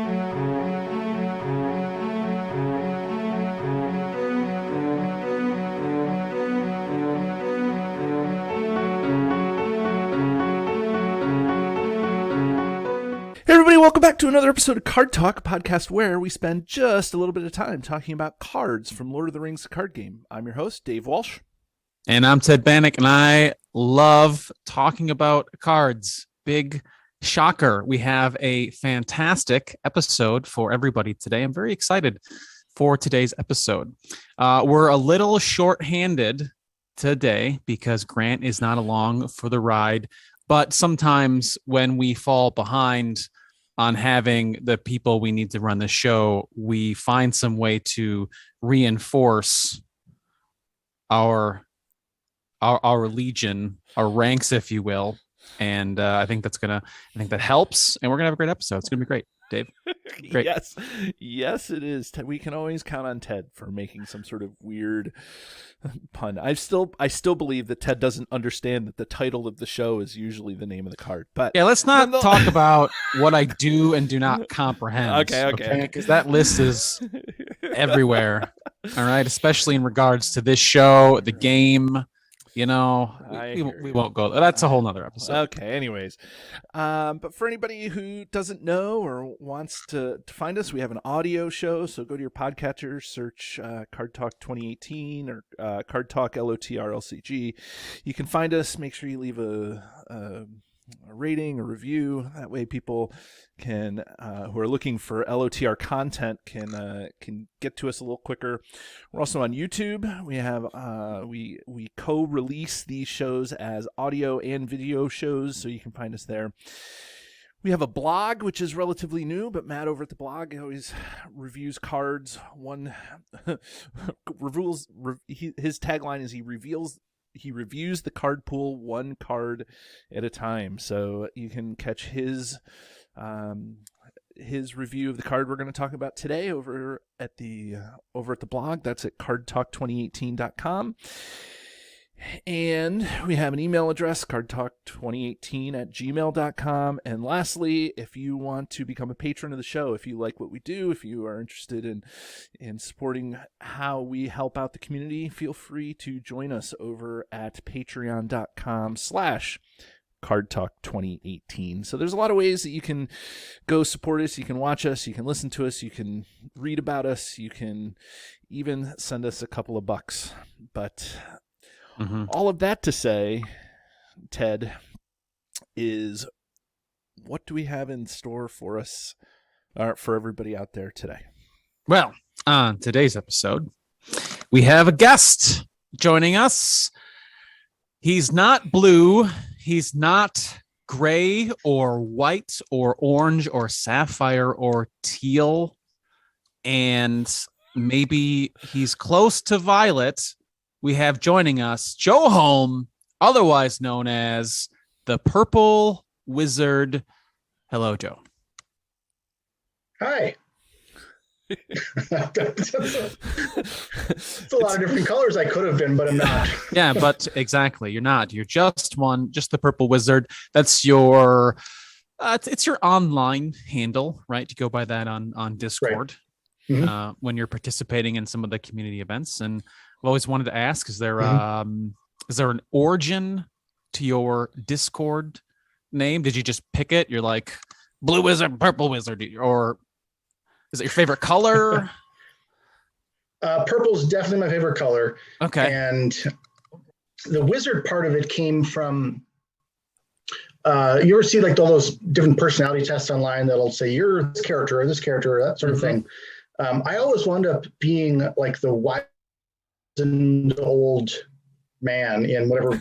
Hey everybody, welcome back to another episode of Card Talk, a podcast where we spend just a little bit of time talking about cards from Lord of the Rings, the card game. I'm your host, Dave Walsh. And I'm Ted Bannock, and I love talking about cards. Big shocker. We have a fantastic episode for everybody today. I'm very excited for today's episode. We're a little short-handed today because Grant is not along for the ride. But sometimes when we fall behind on having the people we need to run the show, we find some way to reinforce our legion, our ranks, if you will. And I think that helps. And we're gonna have a great episode. It's gonna be great, Dave. Great. Yes, it is. We can always count on Ted for making some sort of weird pun. I still believe that Ted doesn't understand that the title of the show is usually the name of the card. But yeah, let's not talk about what I do and do not comprehend. Okay. Because that list is everywhere. All right, especially in regards to this show, the game. You know, we won't go. That's a whole nother episode. Okay, anyways. But for anybody who doesn't know or wants to find us, we have an audio show. So go to your podcatcher, search Card Talk 2018 or Card Talk LOTR LCG. You can find us. Make sure you leave a rating, a review. That way people can who are looking for LOTR content can get to us a little quicker. We're also on YouTube. We have we co-release these shows as audio and video shows, so you can find us there. We have a blog, which is relatively new, but Matt over at the blog always reviews cards. His tagline is he reviews the card pool one card at a time. So you can catch his review of the card we're going to talk about today over at the blog. That's at cardtalk2018.com. And we have an email address, cardtalk2018@gmail.com. And lastly, if you want to become a patron of the show, if you like what we do, if you are interested in supporting how we help out the community, feel free to join us over at patreon.com/cardtalk2018. So there's a lot of ways that you can go support us. You can watch us, you can listen to us, you can read about us, you can even send us a couple of bucks. But all of that to say, Ted, is what do we have in store for us, for everybody out there today? Well, on today's episode, we have a guest joining us. He's not blue. He's not gray or white or orange or sapphire or teal. And maybe he's close to violet. We have joining us Joe Holme, otherwise known as the Purple Wizard. Hello, Joe. Hi. It's a lot of different colors I could have been, but I'm not. Yeah, but exactly. You're not. You're just the Purple Wizard. That's your, it's your online handle, right? You go by that on Discord. Right. When you're participating in some of the community events. And I've always wanted to ask, is there an origin to your Discord name? Did you just pick it? You're like Blue Wizard, Purple Wizard, or is it your favorite color? Purple's definitely my favorite color. Okay. And the wizard part of it came from, you ever see like all those different personality tests online that'll say you're this character or that sort of thing. I always wound up being like the wise and old man in whatever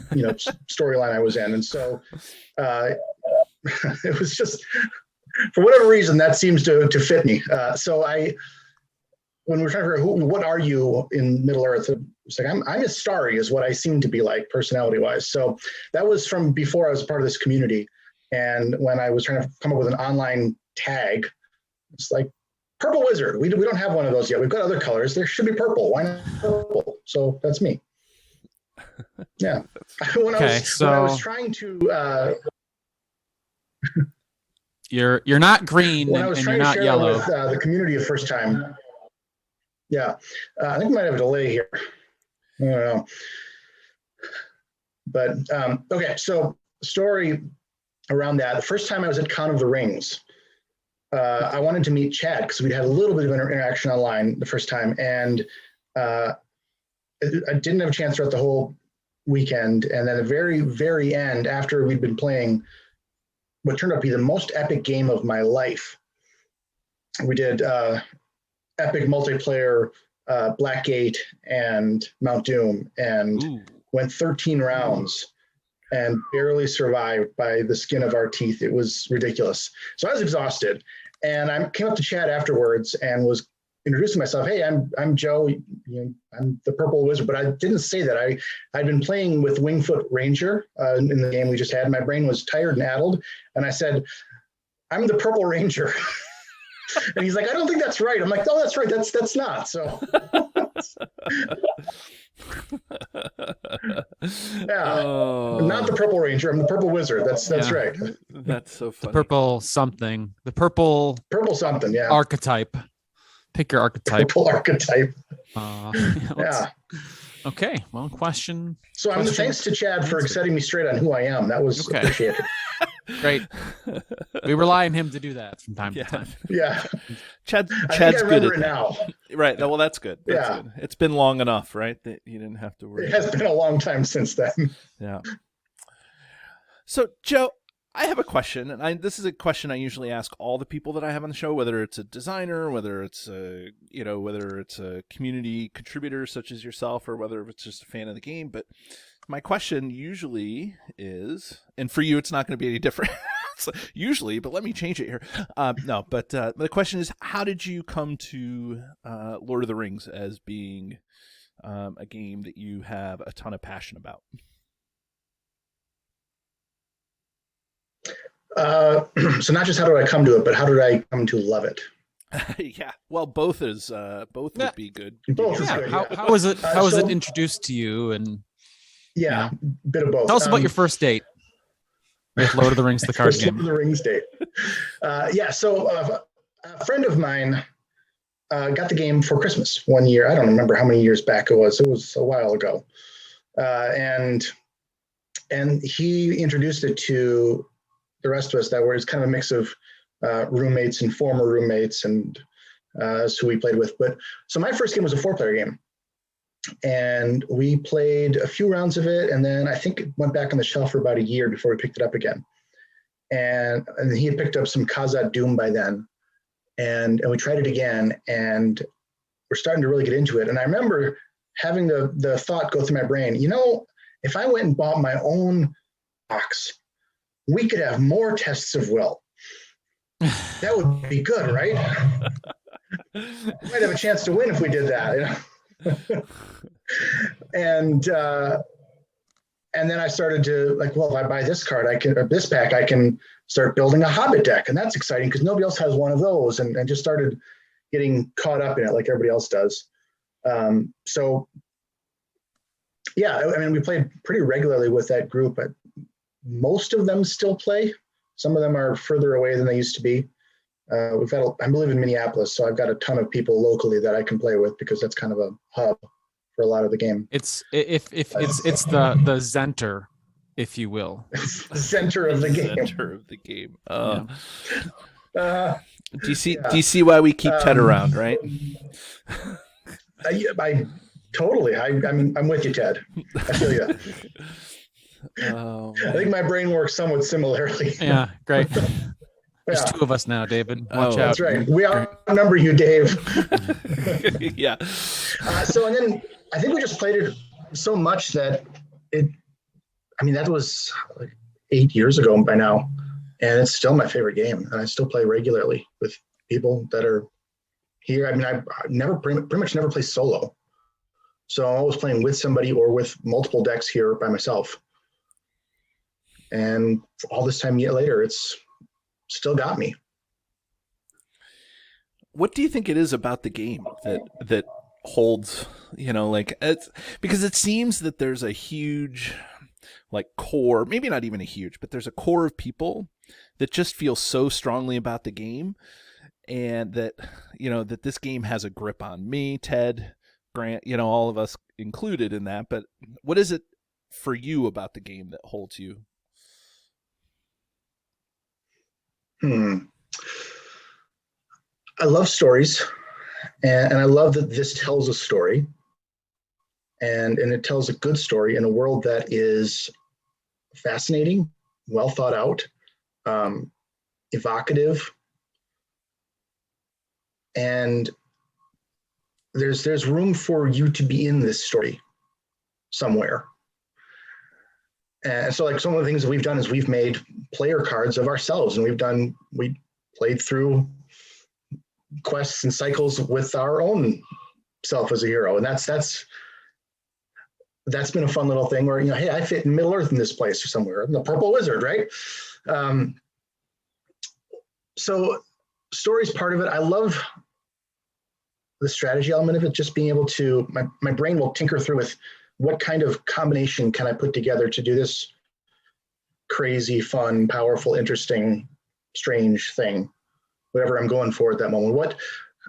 storyline I was in, and so it was just for whatever reason that seems to fit me. So when we're trying to figure out what are you in Middle Earth, it's like I'm as starry as what I seem to be like personality wise. So that was from before I was part of this community, and when I was trying to come up with an online tag, it's like Purple Wizard. We don't have one of those yet. We've got other colors. There should be purple. Why not purple? So that's me. Yeah. When I was trying to You're not green when I was and trying you're to not share yellow. that with the community the first time. Yeah, I think we might have a delay here. I don't know. But okay, so story around that. The first time I was at Con of the Rings, I wanted to meet Chad because we'd had a little bit of interaction online the first time, and I didn't have a chance throughout the whole weekend. And then the very, very end, after we'd been playing what turned out to be the most epic game of my life, we did epic multiplayer Blackgate and Mount Doom, and went 13 rounds and barely survived by the skin of our teeth. It was ridiculous. So I was exhausted, and I came up to Chad afterwards and was introducing myself. Hey, I'm Joe. I'm the Purple Wizard, but I didn't say that. I'd been playing with Wingfoot Ranger in the game we just had. My brain was tired and addled, and I said, I'm the Purple Ranger. And he's like, I don't think that's right. I'm like, oh, that's right. That's not. So yeah, not the Purple Ranger. I'm the Purple Wizard. That's right. That's so funny. The purple something. The purple something. Yeah. Archetype. Pick your archetype. Purple archetype. Yeah. Okay. Well, question. So thanks to Chad for setting me straight on who I am. That was appreciated. Great. We rely on him to do that from time to time. Yeah. Chad's I good at it now. Right. Well, that's good. That's good. It's been long enough, right, that you didn't have to worry. It has been a long time since then. Yeah. So, Joe, I have a question, and this is a question I usually ask all the people that I have on the show, whether it's a designer, whether it's a community contributor such as yourself, or whether it's just a fan of the game. But my question usually is, and for you, it's not going to be any different. Usually, but let me change it here. The question is, how did you come to Lord of the Rings as being a game that you have a ton of passion about? So not just how did I come to it, but how did I come to love it? Yeah, well, both would be good. Both is good. How was it? How was it introduced to you? And bit of both. Tell us about your first date with Lord of the Rings, the card game. Lord of the Rings date. So a friend of mine got the game for Christmas one year. I don't remember how many years back it was. It was a while ago, and he introduced it to the rest of us. That was kind of a mix of roommates and former roommates, and who we played with. But so my first game was a 4-player game, and we played a few rounds of it, and then I think it went back on the shelf for about a year before we picked it up again. And he had picked up some Khazad Doom by then, and we tried it again, and we're starting to really get into it. And I remember having the thought go through my brain, if I went and bought my own box, we could have more tests of will. That would be good, right? We might have a chance to win if we did that. And then I started to if I buy this card, this pack, I can start building a Hobbit deck, and that's exciting because nobody else has one of those, and just started getting caught up in it like everybody else does. We played pretty regularly with that group. But most of them still play. Some of them are further away than they used to be. I live in Minneapolis, so I've got a ton of people locally that I can play with because that's kind of a hub for a lot of the game. It's the center, if you will. The center of the game. Center of the game. Do you see why we keep Ted around, right? I totally. I'm with you, Ted. I feel you. I think my brain works somewhat similarly. Yeah, great. There's two of us now, David. Watch out. That's right. We outnumber you, Dave. Yeah. And then I think we just played it so much that that was like 8 years ago by now, and it's still my favorite game, and I still play regularly with people that are here. I pretty much never play solo, so I'm always playing with somebody or with multiple decks here by myself. And all this time yet later, it's still got me. What do you think it is about the game that holds, it's because it seems that there's a huge, like core, maybe not even a huge, but there's a core of people that just feel so strongly about the game, and that, that this game has a grip on me, Ted, Grant, all of us included in that. But what is it for you about the game that holds you? I love stories, and I love that this tells a story, and it tells a good story in a world that is fascinating, well thought out, evocative, and there's room for you to be in this story somewhere. And so, like, some of the things that we've done is we've made player cards of ourselves, and we played through quests and cycles with our own self as a hero, and that's been a fun little thing where, hey, I fit in Middle Earth in this place or somewhere. I'm the Purple Wizard, right? So story's part of it. I love the strategy element of it, just being able to, my brain will tinker through with what kind of combination can I put together to do this crazy, fun, powerful, interesting, strange thing, whatever I'm going for at that moment.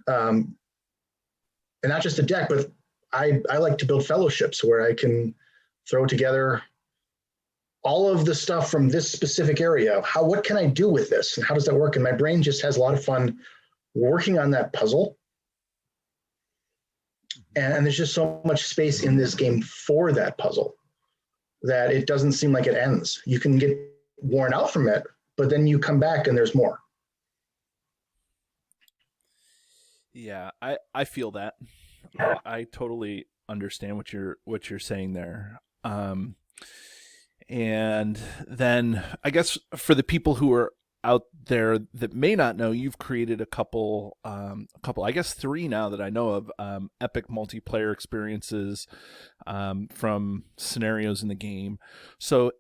And not just a deck, but I like to build fellowships where I can throw together all of the stuff from this specific area. What can I do with this? And how does that work? And my brain just has a lot of fun working on that puzzle. And there's just so much space in this game for that puzzle that it doesn't seem like it ends. You can get worn out from it, but then you come back and there's more. Yeah, I feel that. I totally understand what you're saying there. And then I guess for the people who are out there that may not know, you've created a couple, I guess 3 now that I know of, epic multiplayer experiences from scenarios in the game. So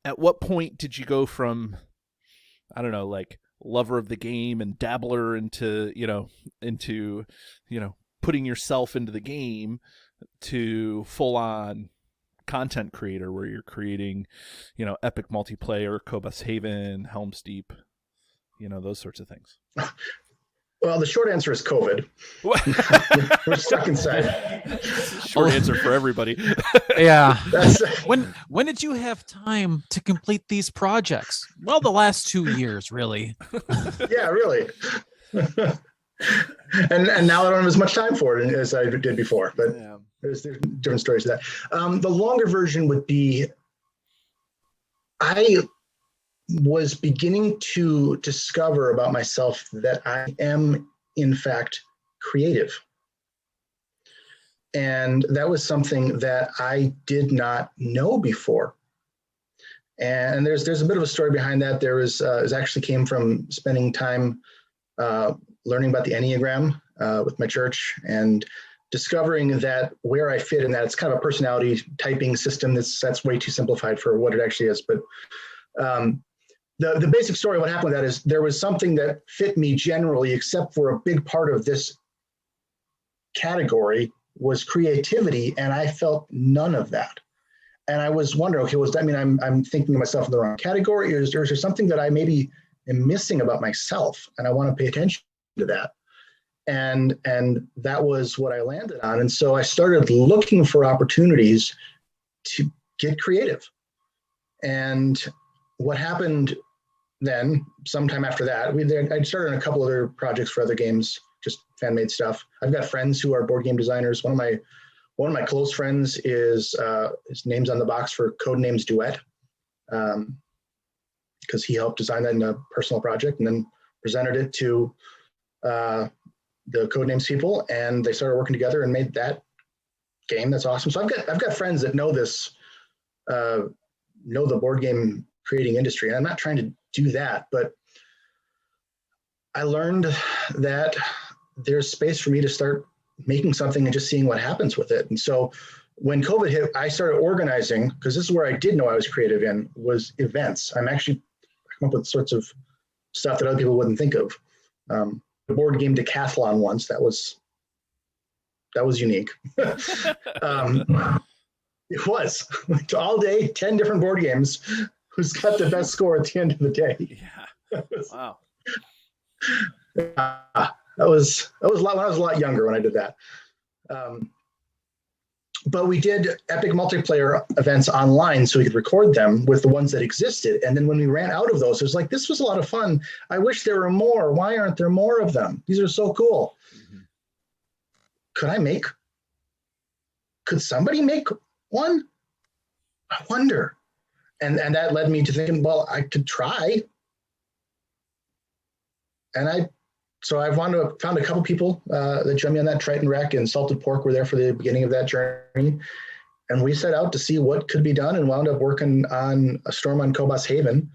at what point did you go from, I don't know, like lover of the game and dabbler into putting yourself into the game to full on content creator where you're creating, epic multiplayer, Cobus Haven, Helm's Deep, those sorts of things? Well, the short answer is COVID. We're stuck inside. Short answer for everybody. Yeah. When did you have time to complete these projects? Well, the last 2 years, really. Yeah, really. and now I don't have as much time for it as I did before, but yeah. There's different stories to that. The longer version would be, I was beginning to discover about myself that I am, in fact, creative. And that was something that I did not know before. And there's a bit of a story behind that. There was, it actually came from spending time learning about the Enneagram with my church, and discovering that where I fit in that, it's kind of a personality typing system that's way too simplified for what it actually is. But the basic story of what happened with that is there was something that fit me generally, except for a big part of this category was creativity, and I felt none of that. And I was wondering, okay, does that mean I'm thinking of myself in the wrong category, or is there something that I maybe am missing about myself, and I want to pay attention to that? And that was what I landed on. And so I started looking for opportunities to get creative. And what happened then, sometime after that, I started on a couple other projects for other games, just fan-made stuff. I've got friends who are board game designers. One of my close friends is his name's on the box for Codenames Duet, because he helped design that in a personal project and then presented it to the Codenames people, and they started working together and made that game. That's awesome. So I've got friends that know this, know the board game creating industry. And I'm not trying to do that, but I learned that there's space for me to start making something and just seeing what happens with it. And so when COVID hit, I started organizing, because this is where I did know I was creative in, was events. I come up with sorts of stuff that other people wouldn't think of. The board game decathlon once, that was unique. It was all day, 10 different board games. Who's got the best score at the end of the day? Yeah. Wow. That was a lot when I was a lot younger when I did that. But we did epic multiplayer events online so we could record them with the ones that existed. And then when we ran out of those, it was like, this was a lot of fun. I wish there were more. Why aren't there more of them? These are so cool. Mm-hmm. Could somebody make one? I wonder. And that led me to thinking, well, I could try. And I've found a couple people that joined me on that. Triton Rec and Salted Pork were there for the beginning of that journey. And we set out to see what could be done and wound up working on a storm on Cobos Haven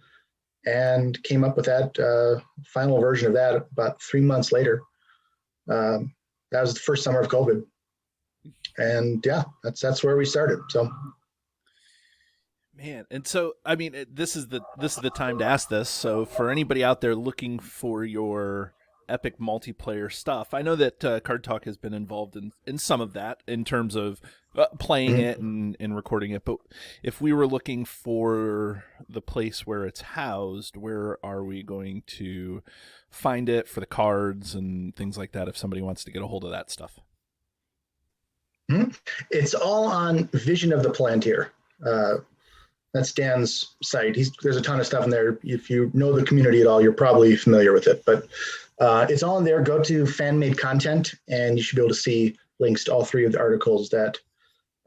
and came up with that final version of that about 3 months later. That was the first summer of COVID. And yeah, that's where we started. So, man, and so I mean, this is the time to ask this. So, for anybody out there looking for your epic multiplayer stuff, I know that Card Talk has been involved in some of that in terms of playing it and recording it. But if we were looking for the place where it's housed, where are we going to find it for the cards and things like that? If somebody wants to get a hold of that stuff. It's all on Vision of the Palantir. That's Dan's site. There's a ton of stuff in there. If you know the community at all, you're probably familiar with it. But it's all in there. Go to fan-made content, and you should be able to see links to all 3 of the articles that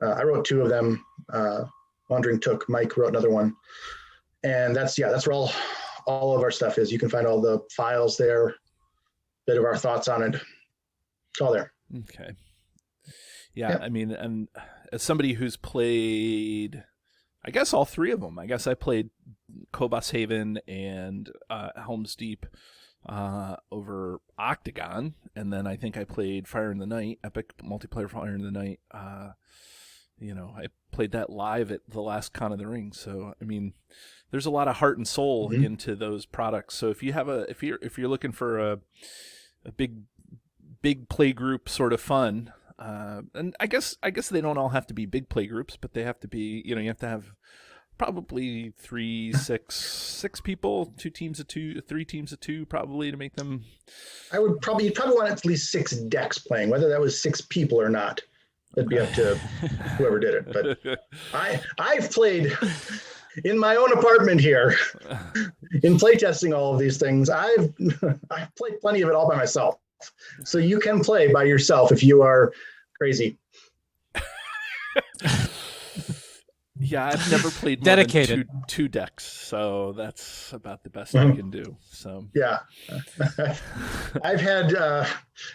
I wrote 2 of them. Wandering Took, Mike wrote another one. And that's where all of our stuff is. You can find all the files there, bit of our thoughts on it. It's all there. Okay. Yeah, I mean, and as somebody who's played, I guess all 3 of them. I guess I played Cobos Haven and Helm's Deep over Octagon, and then I think I played Fire in the Night, epic multiplayer Fire in the Night. I played that live at the last Con of the Ring. So I mean, there's a lot of heart and soul into those products. So if you're looking for a big play group sort of fun. And I guess they don't all have to be big play groups, but they have to be, you have to have probably 6 people, 2 teams of 2, 3 teams of 2, probably to make them. You'd probably want at least 6 decks playing, whether that was 6 people or not. That'd be up to whoever did it. But I've played in my own apartment here in playtesting all of these things. I've played plenty of it all by myself. So you can play by yourself if you are crazy. Yeah, I've never played more dedicated than two decks, so that's about the best I can do. So yeah, I've had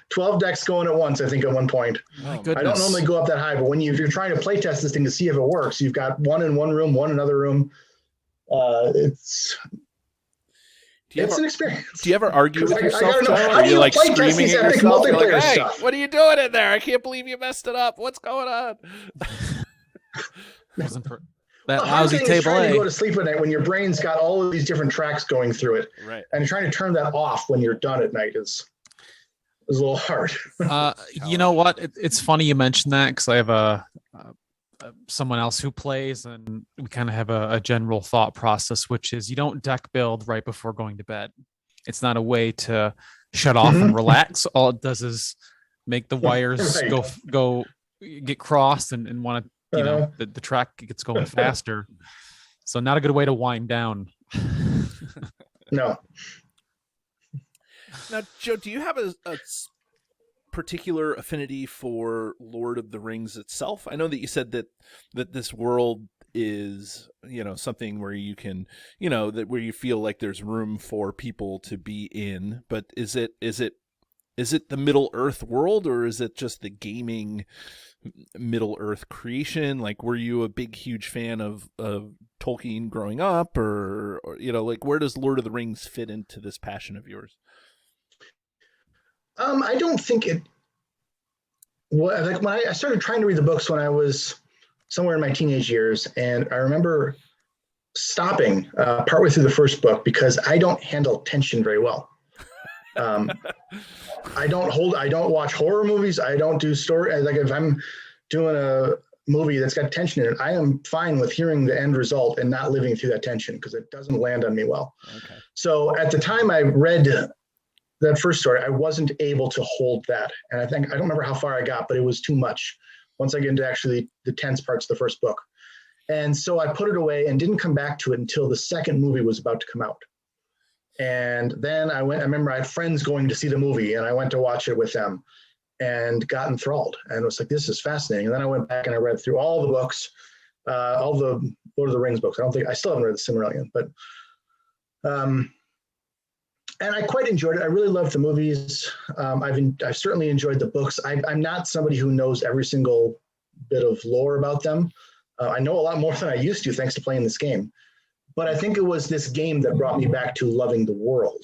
12 decks going at once. I think at one point. My goodness. I don't normally go up that high, but if you're trying to play test this thing to see if it works, you've got one in one room, one in another room. It's an experience. Do you ever argue with yourself, Joe? Are you like screaming at yourself? You're like, hey, what are you doing in there? I can't believe you messed it up. What's going on? That lousy table trying A. to go to sleep at night when your brain's got all of these different tracks going through it, right? And trying to turn that off when you're done at night is a little hard. You know what? It's funny you mentioned that because I have someone else who plays, and we kind of have a general thought process, which is you don't deck build right before going to bed. It's not a way to shut off and relax. All it does is make the wires go get crossed and want to. The track gets going faster. So not a good way to wind down. No. Now, Joe, do you have a particular affinity for Lord of the Rings itself? I know that you said that this world is, something where you can, where you feel like there's room for people to be in, but is it the Middle Earth world, or is it just the gaming Middle Earth creation? Like, were you a huge fan of Tolkien growing up, or where does Lord of the Rings fit into this passion of yours? I don't think it. Well, like when I started trying to read the books when I was somewhere in my teenage years, and I remember stopping partway through the first book because I don't handle tension very well. I don't watch horror movies. I don't do story. Like if I'm doing a movie that's got tension in it, I am fine with hearing the end result and not living through that tension because it doesn't land on me well. Okay. So at the time I read that first story, I wasn't able to hold that. And I don't remember how far I got, but it was too much once I get into actually the tense parts of the first book. And so I put it away and didn't come back to it until the second movie was about to come out. And then I remember I had friends going to see the movie and I went to watch it with them and got enthralled and was like, this is fascinating. And then I went back and I read through all the books, all the Lord of the Rings books. I still haven't read the Silmarillion, but, and I quite enjoyed it. I really loved the movies. I've certainly enjoyed the books. I'm not somebody who knows every single bit of lore about them. I know a lot more than I used to, thanks to playing this game. But I think it was this game that brought me back to loving the world.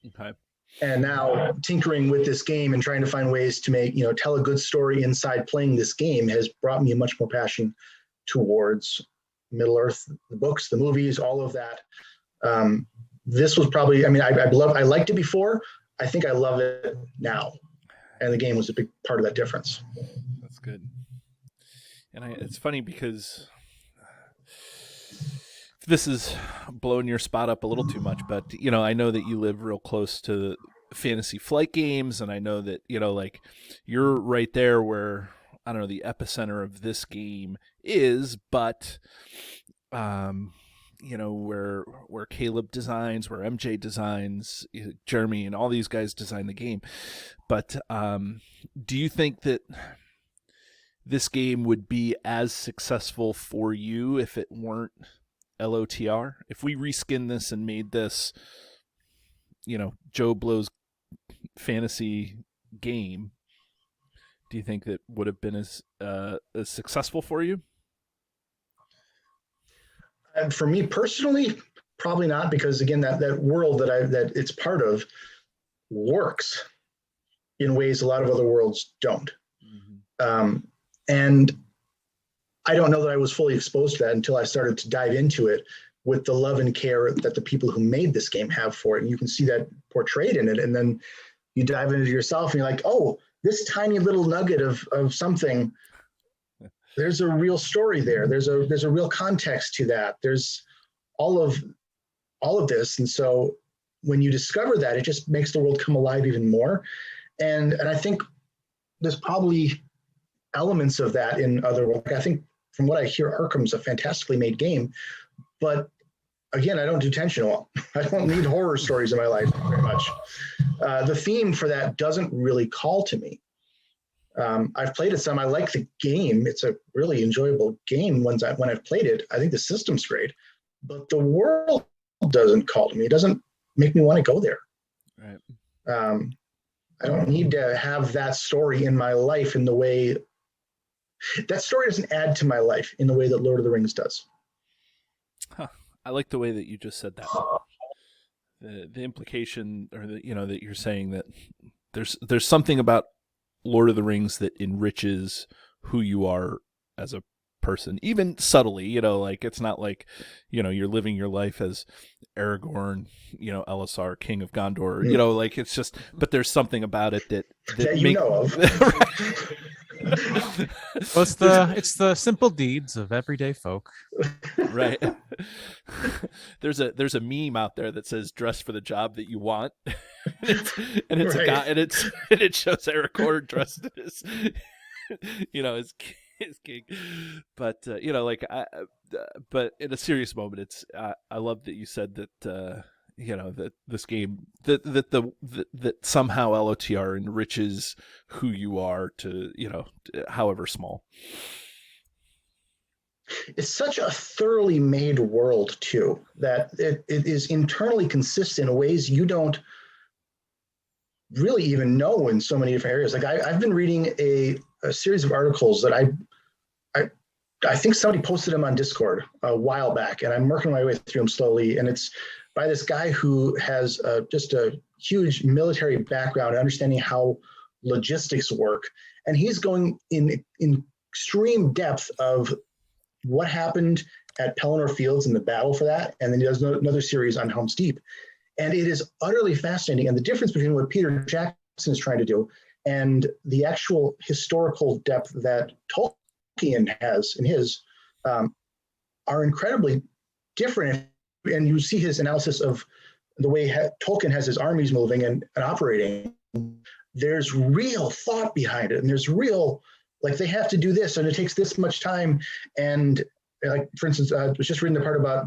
Okay. And now tinkering with this game and trying to find ways to tell a good story inside playing this game has brought me a much more passion towards Middle Earth, the books, the movies, all of that. This was probably, I liked it before. I think I love it now. And the game was a big part of that difference. That's good. And it's funny because this is blowing your spot up a little too much, but, I know that you live real close to Fantasy Flight games. And I know that, you're right there where, I don't know, the epicenter of this game is, but, where Caleb designs, where MJ designs, Jeremy and all these guys design the game. But do you think that this game would be as successful for you if it weren't LOTR? If we reskin this and made this, Joe Blow's fantasy game, do you think that would have been as successful for you? And for me personally, probably not, because again, that world that it's part of works in ways a lot of other worlds don't. Mm-hmm. And I don't know that I was fully exposed to that until I started to dive into it with the love and care that the people who made this game have for it. And you can see that portrayed in it. And then you dive into it yourself and you're like, oh, this tiny little nugget of something, there's a real story there. There's a real context to that. There's all of this. And so when you discover that, it just makes the world come alive even more. And I think there's probably elements of that in other worlds. I think from what I hear, Arkham's a fantastically made game, but again, I don't do tension well. I don't need horror stories in my life very much. The theme for that doesn't really call to me. I've played it some. I like the game. It's a really enjoyable game when I've played it. I think the system's great, but the world doesn't call to me. It doesn't make me want to go there. Right. I don't need to have that story in my life in the way that story doesn't add to my life in the way that Lord of the Rings does. Huh. I like the way that you just said that. The implication, or that you're saying that there's something about Lord of the Rings that enriches who you are as a person, even subtly. It's not like you're living your life as Aragorn, LSR, King of Gondor. It's just, but there's something about it that know of. Well, it's the simple deeds of everyday folk. Right. There's a meme out there that says "dress for the job that you want," and it's right. A guy, and it shows Aragorn dressed as his king. But but in a serious moment, I love that you said that that this game that somehow LOTR enriches who you are to however small. It's such a thoroughly made world too, that it is internally consistent in ways you don't really even know in so many different areas. Like I've been reading a series of articles that I think somebody posted them on Discord a while back, and I'm working my way through them slowly. And it's by this guy who has just a huge military background, understanding how logistics work. And he's going in extreme depth of what happened at Pelennor Fields in the battle for that. And then he does another series on Helm's Deep. And it is utterly fascinating. And the difference between what Peter Jackson is trying to do and the actual historical depth that Tolkien Tolkien has in his are incredibly different. And you see his analysis of the way Tolkien has his armies moving and operating. There's real thought behind it, and there's real, like, they have to do this, and it takes this much time. And like, for instance, I was just reading the part about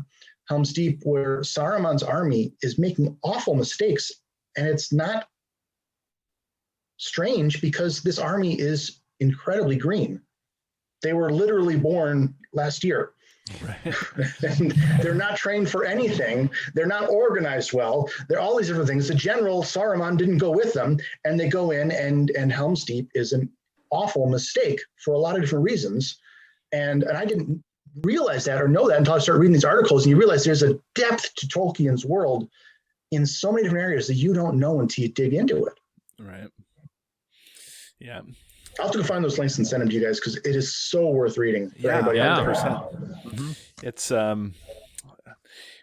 Helm's Deep where Saruman's army is making awful mistakes, and it's not strange because this army is incredibly green. They were literally born last year. Right. And they're not trained for anything. They're not organized well. They're all these different things. The general Saruman didn't go with them, and they go in, and Helm's Deep is an awful mistake for a lot of different reasons. And I didn't realize that or know that until I started reading these articles, and you realize there's a depth to Tolkien's world in so many different areas that you don't know until you dig into it. Right. Yeah. I'll have to go find those links and send them to you guys because it is so worth reading. For anybody out there. Mm-hmm. It's it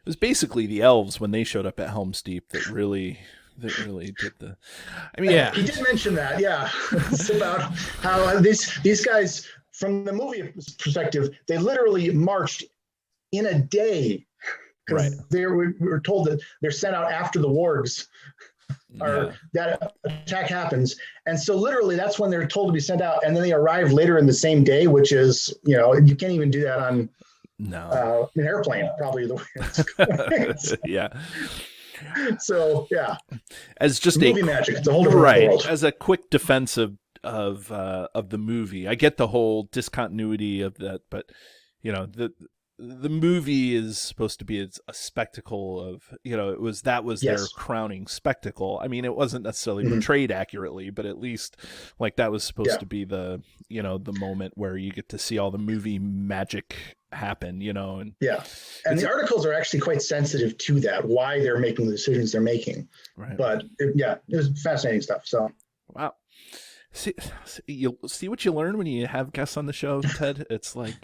was basically the elves when they showed up at Helm's Deep that really did the. I mean, yeah, he did mention that. Yeah, it's about how these guys, from the movie perspective, they literally marched in a day because we were told that they're sent out after the wargs. Or that attack happens, and so literally that's when they're told to be sent out, and then they arrive later in the same day, which is, you can't even do that on an airplane, probably the way it's going. Yeah. So yeah, as just movie magic, it's a whole different world. As a quick defense of the movie, I get the whole discontinuity of that, but the movie is supposed to be a spectacle of, that was their crowning spectacle. I mean, it wasn't necessarily portrayed accurately, but at least like that was supposed to be the moment where you get to see all the movie magic happen, and the articles are actually quite sensitive to that, why they're making the decisions they're making. Right. But it was fascinating stuff. So wow. You'll see what you learn when you have guests on the show, Ted. It's like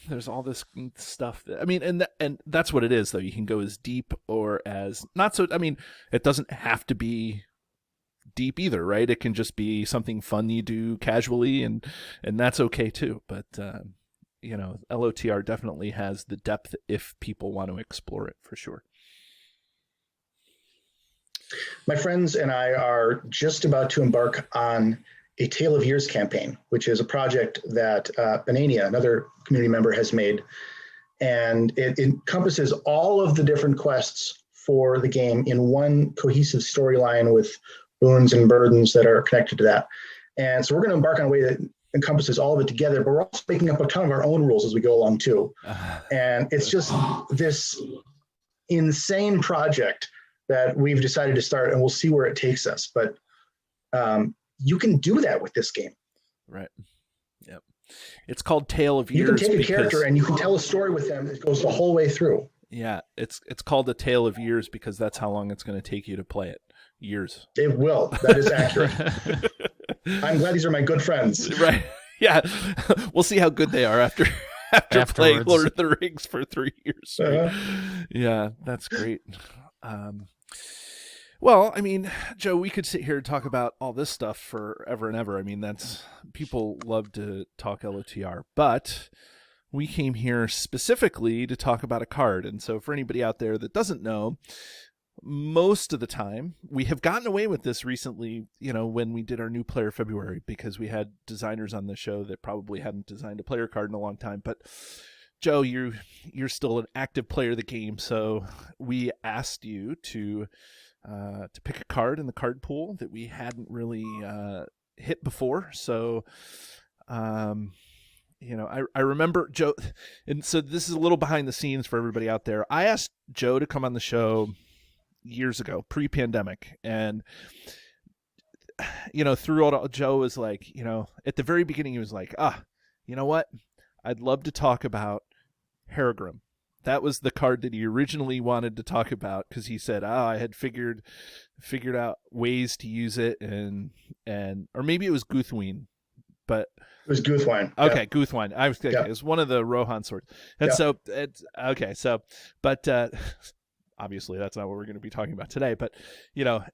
there's all this stuff. And that's what it is, though. You can go as deep or as not so. I mean, it doesn't have to be deep either, right? It can just be something fun you do casually, and that's okay too. But LOTR definitely has the depth if people want to explore it, for sure. My friends and I are just about to embark on a Tale of Years campaign, which is a project that Benania, another community member, has made. And it encompasses all of the different quests for the game in one cohesive storyline with boons and burdens that are connected to that. And so we're going to embark on a way that encompasses all of it together, but we're also making up a ton of our own rules as we go along too. And it's just this insane project that we've decided to start, and we'll see where it takes us. But you can do that with this game. Right. Yep. It's called Tale of Years. You can take a character and you can tell a story with them. It goes the whole way through. Yeah. It's called a Tale of Years because that's how long it's going to take you to play it. Years. It will. That is accurate. I'm glad these are my good friends. Right. Yeah. We'll see how good they are after playing Lord of the Rings for 3 years. Right? Yeah. That's great. Well, I mean, Joe, we could sit here and talk about all this stuff forever and ever. I mean, people love to talk LOTR, but we came here specifically to talk about a card. And so for anybody out there that doesn't know, most of the time we have gotten away with this recently, when we did our new player February, because we had designers on the show that probably hadn't designed a player card in a long time. But Joe, you're still an active player of the game, so we asked you to pick a card in the card pool that we hadn't really hit before. So, I remember Joe, and so this is a little behind the scenes for everybody out there. I asked Joe to come on the show years ago, pre-pandemic, and through all, Joe was like, at the very beginning, he was like, you know what? I'd love to talk about Harrigram. That was the card that he originally wanted to talk about because he said, I had figured out ways to use it, and or maybe it was Guthwine, but it was Guthwine. Okay, yeah. Guthwine. I was thinking it was one of the Rohan swords, and so it's okay. So, but obviously that's not what we're going to be talking about today. But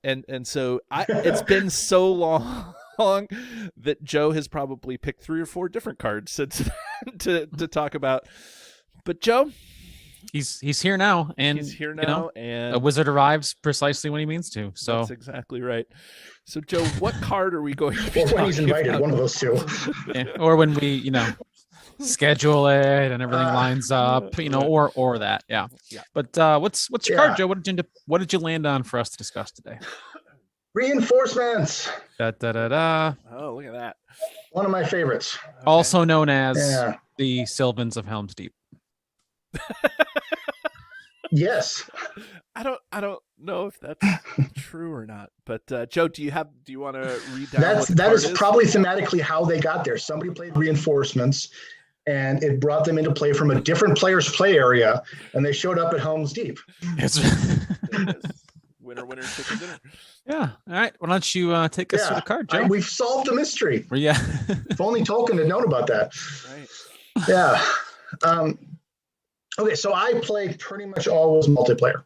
and so it's been so long along that Joe has probably picked 3 or 4 different cards since to talk about. But Joe, he's here now, and he's here now, and a wizard arrives precisely when he means to. So that's exactly right. So Joe, what card are we going to be Or when he's talking invited, about? one of those two. yeah, or when we schedule it and everything lines up, or that. Yeah. But what's your card, Joe? What did you land on for us to discuss today? Reinforcements. Da da da da. Oh, look at that. One of my favorites. Okay. Also known as Yeah. the Sylvans of Helm's Deep. Yes. I don't know if that's true or not. But Joe, do you want to read down what the That card is probably thematically how they got there. Somebody played reinforcements, and it brought them into play from a different player's play area, and they showed up at Helm's Deep. It's There it is. Winner, chicken dinner. yeah. All right. Why don't you take us through the card, Joe? We've solved a mystery. Yeah. If only Tolkien had known about that. Right. Yeah. Okay, so I play pretty much always multiplayer.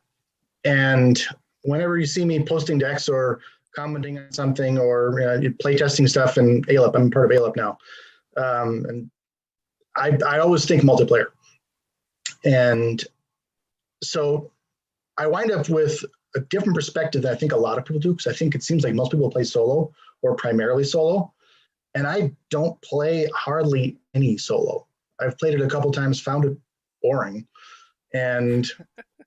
And whenever you see me posting decks or commenting on something or play testing stuff in ALEP, I'm part of ALEP now. And I always think multiplayer. And so I wind up with a different perspective than I think a lot of people do, because I think it seems like most people play solo or primarily solo. And I don't play hardly any solo. I've played it a couple times, found it boring. And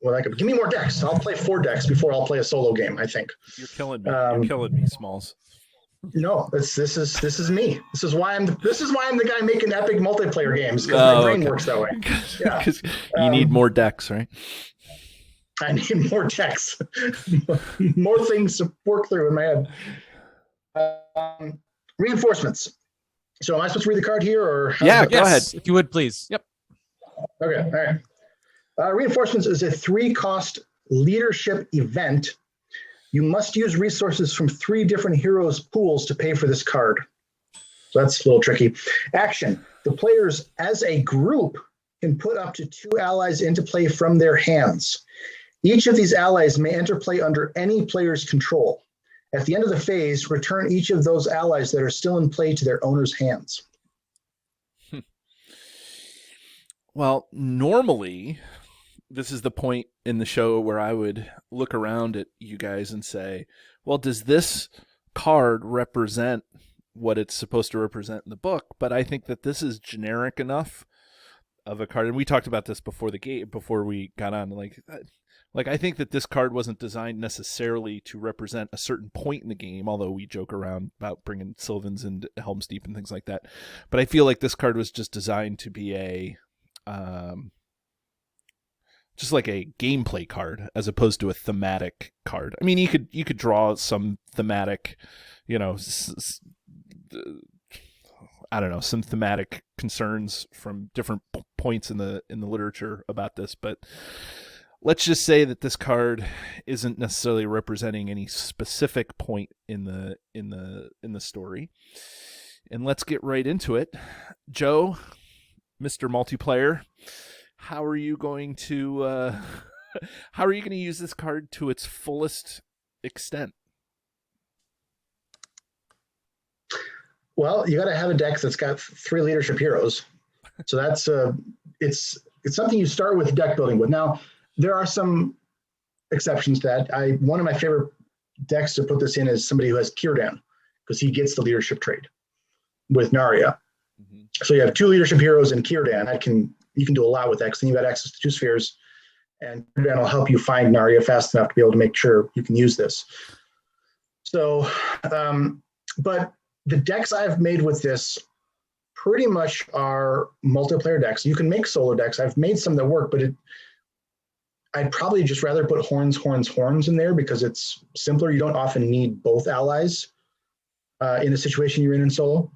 give me more decks. I'll play 4 decks before I'll play a solo game, I think. You're killing me. You're killing me, Smalls. No, this is me. This is why I'm the guy making epic multiplayer games, because my brain works that way. Yeah. Because you need more decks, right? I need more decks, more things to work through in my head. Reinforcements. So am I supposed to read the card here, or Yeah, go ahead. If you would, please. Yep. Okay, all right. Reinforcements is a 3-cost leadership event. You must use resources from 3 different heroes' pools to pay for this card. So that's a little tricky. Action. The players as a group can put up to 2 allies into play from their hands. Each of these allies may enter play under any player's control. At the end of the phase, return each of those allies that are still in play to their owner's hands. Well, normally, this is the point in the show where I would look around at you guys and say, well, does this card represent what it's supposed to represent in the book? But I think that this is generic enough of a card. And we talked about this before the game, before we got on. Like I think that this card wasn't designed necessarily to represent a certain point in the game, although we joke around about bringing Sylvans into Helm's Deep and things like that. But I feel like this card was just designed to be just like a gameplay card as opposed to a thematic card. I mean, you could draw some thematic, I don't know, some thematic concerns from different points in the literature about this, but let's just say that this card isn't necessarily representing any specific point in the story. And let's get right into it. Joe, Mr. Multiplayer, how are you going to use this card to its fullest extent? Well, you got to have a deck that's got 3 leadership heroes. So that's it's something you start with deck building with. Now, there are some exceptions to that. One of my favorite decks to put this in is somebody who has Círdan, because he gets the leadership trait with Narya. Mm-hmm. So you have 2 leadership heroes in Círdan. You can do a lot with that, because then you've got access to 2 spheres, and Círdan will help you find Narya fast enough to be able to make sure you can use this. So, but the decks I've made with this pretty much are multiplayer decks. You can make solo decks. I've made some that work, but I'd probably just rather put horns in there, because it's simpler. You don't often need both allies in the situation you're in solo.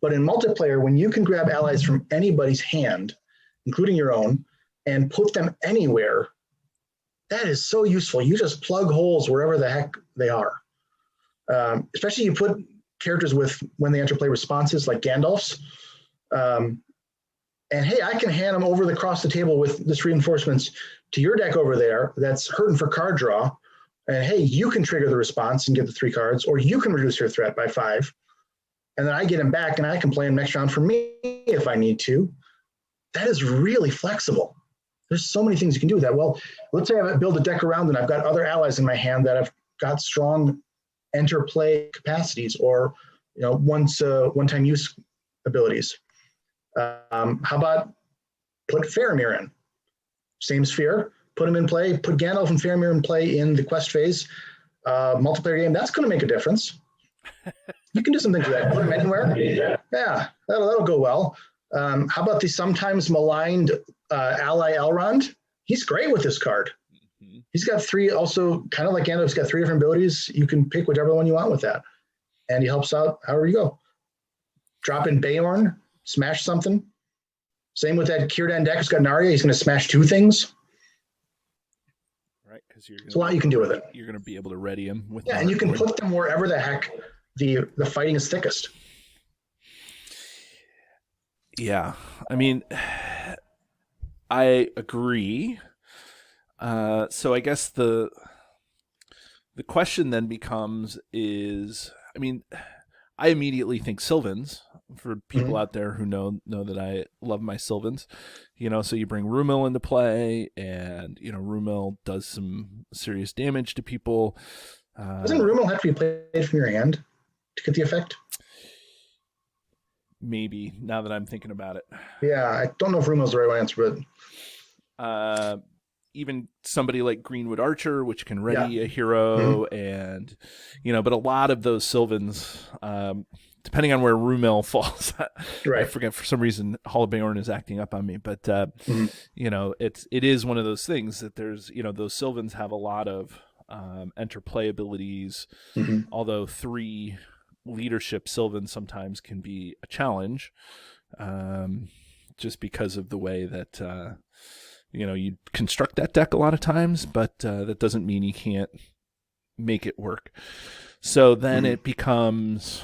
But in multiplayer, when you can grab allies from anybody's hand, including your own, and put them anywhere, that is so useful. You just plug holes wherever the heck they are. Especially you put characters with when they enter play responses like Gandalf's. And hey, I can hand them over across the table with this reinforcements to your deck over there that's hurting for card draw. And hey, you can trigger the response and get the 3 cards, or you can reduce your threat by 5. and then I get him back and I can play him next round for me if I need to. That is really flexible. There's so many things you can do with that. Well, let's say I build a deck around and I've got other allies in my hand that have got strong enter play capacities or one-time use abilities. How about put Faramir in? Same sphere, put him in play, put Gandalf and Faramir in play in the quest phase multiplayer game. That's going to make a difference. You can do something to that. Put him anywhere. Yeah, that'll go well. How about the sometimes maligned ally Elrond? He's great with this card. He's got three, also kind of like Gandalf, he's got three different abilities. You can pick whichever one you want with that. And he helps out however you go. Drop in Beorn, smash something. Same with that Círdan deck who's got Narya. He's going to smash two things. Right, because there's a lot you can do with it. You're going to be able to ready him with. Yeah, and you can put them wherever the heck the fighting is thickest. Yeah, I mean, I agree. So I guess the question then becomes is, I mean, I immediately think Sylvans for people out there who know that I love my Sylvans, so you bring Rumil into play and, Rumil does some serious damage to people. Doesn't Rumil have to be played from your hand to get the effect? Maybe, now that I'm thinking about it. Yeah, I don't know if Rumil's the right answer, but even somebody like Greenwood Archer, which can ready a hero, and but a lot of those Sylvans, depending on where Rumil falls, right. I forget, for some reason Hall of Beorn is acting up on me, but it is one of those things that there's those Sylvans have a lot of interplay abilities, although 3 leadership Sylvans sometimes can be a challenge, just because of the way that you construct that deck a lot of times, but that doesn't mean you can't make it work. So then it becomes,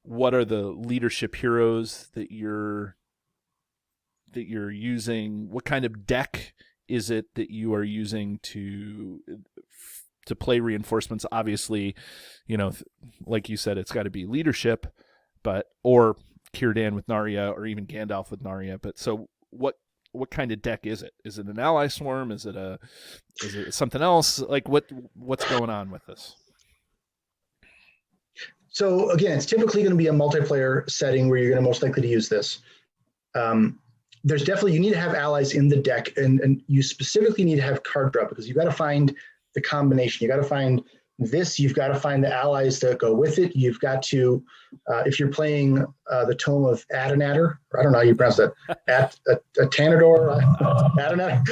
what are the leadership heroes that you're using? What kind of deck is it that you are using to play reinforcements? Obviously, like you said, it's got to be leadership, or Círdan with Narya, or even Gandalf with Narya. But so what kind of deck is it? Is it an ally swarm? Is it something else? Like what's going on with this? So again, it's typically going to be a multiplayer setting where you're going to most likely to use this. There's definitely, you need to have allies in the deck, and you specifically need to have card draw, because you've got to find the combination. You got to find this. You've got to find the allies that go with it. You've got to, if you're playing the Tome of Adanator, or I don't know how you pronounce that, Atanador, Adanator.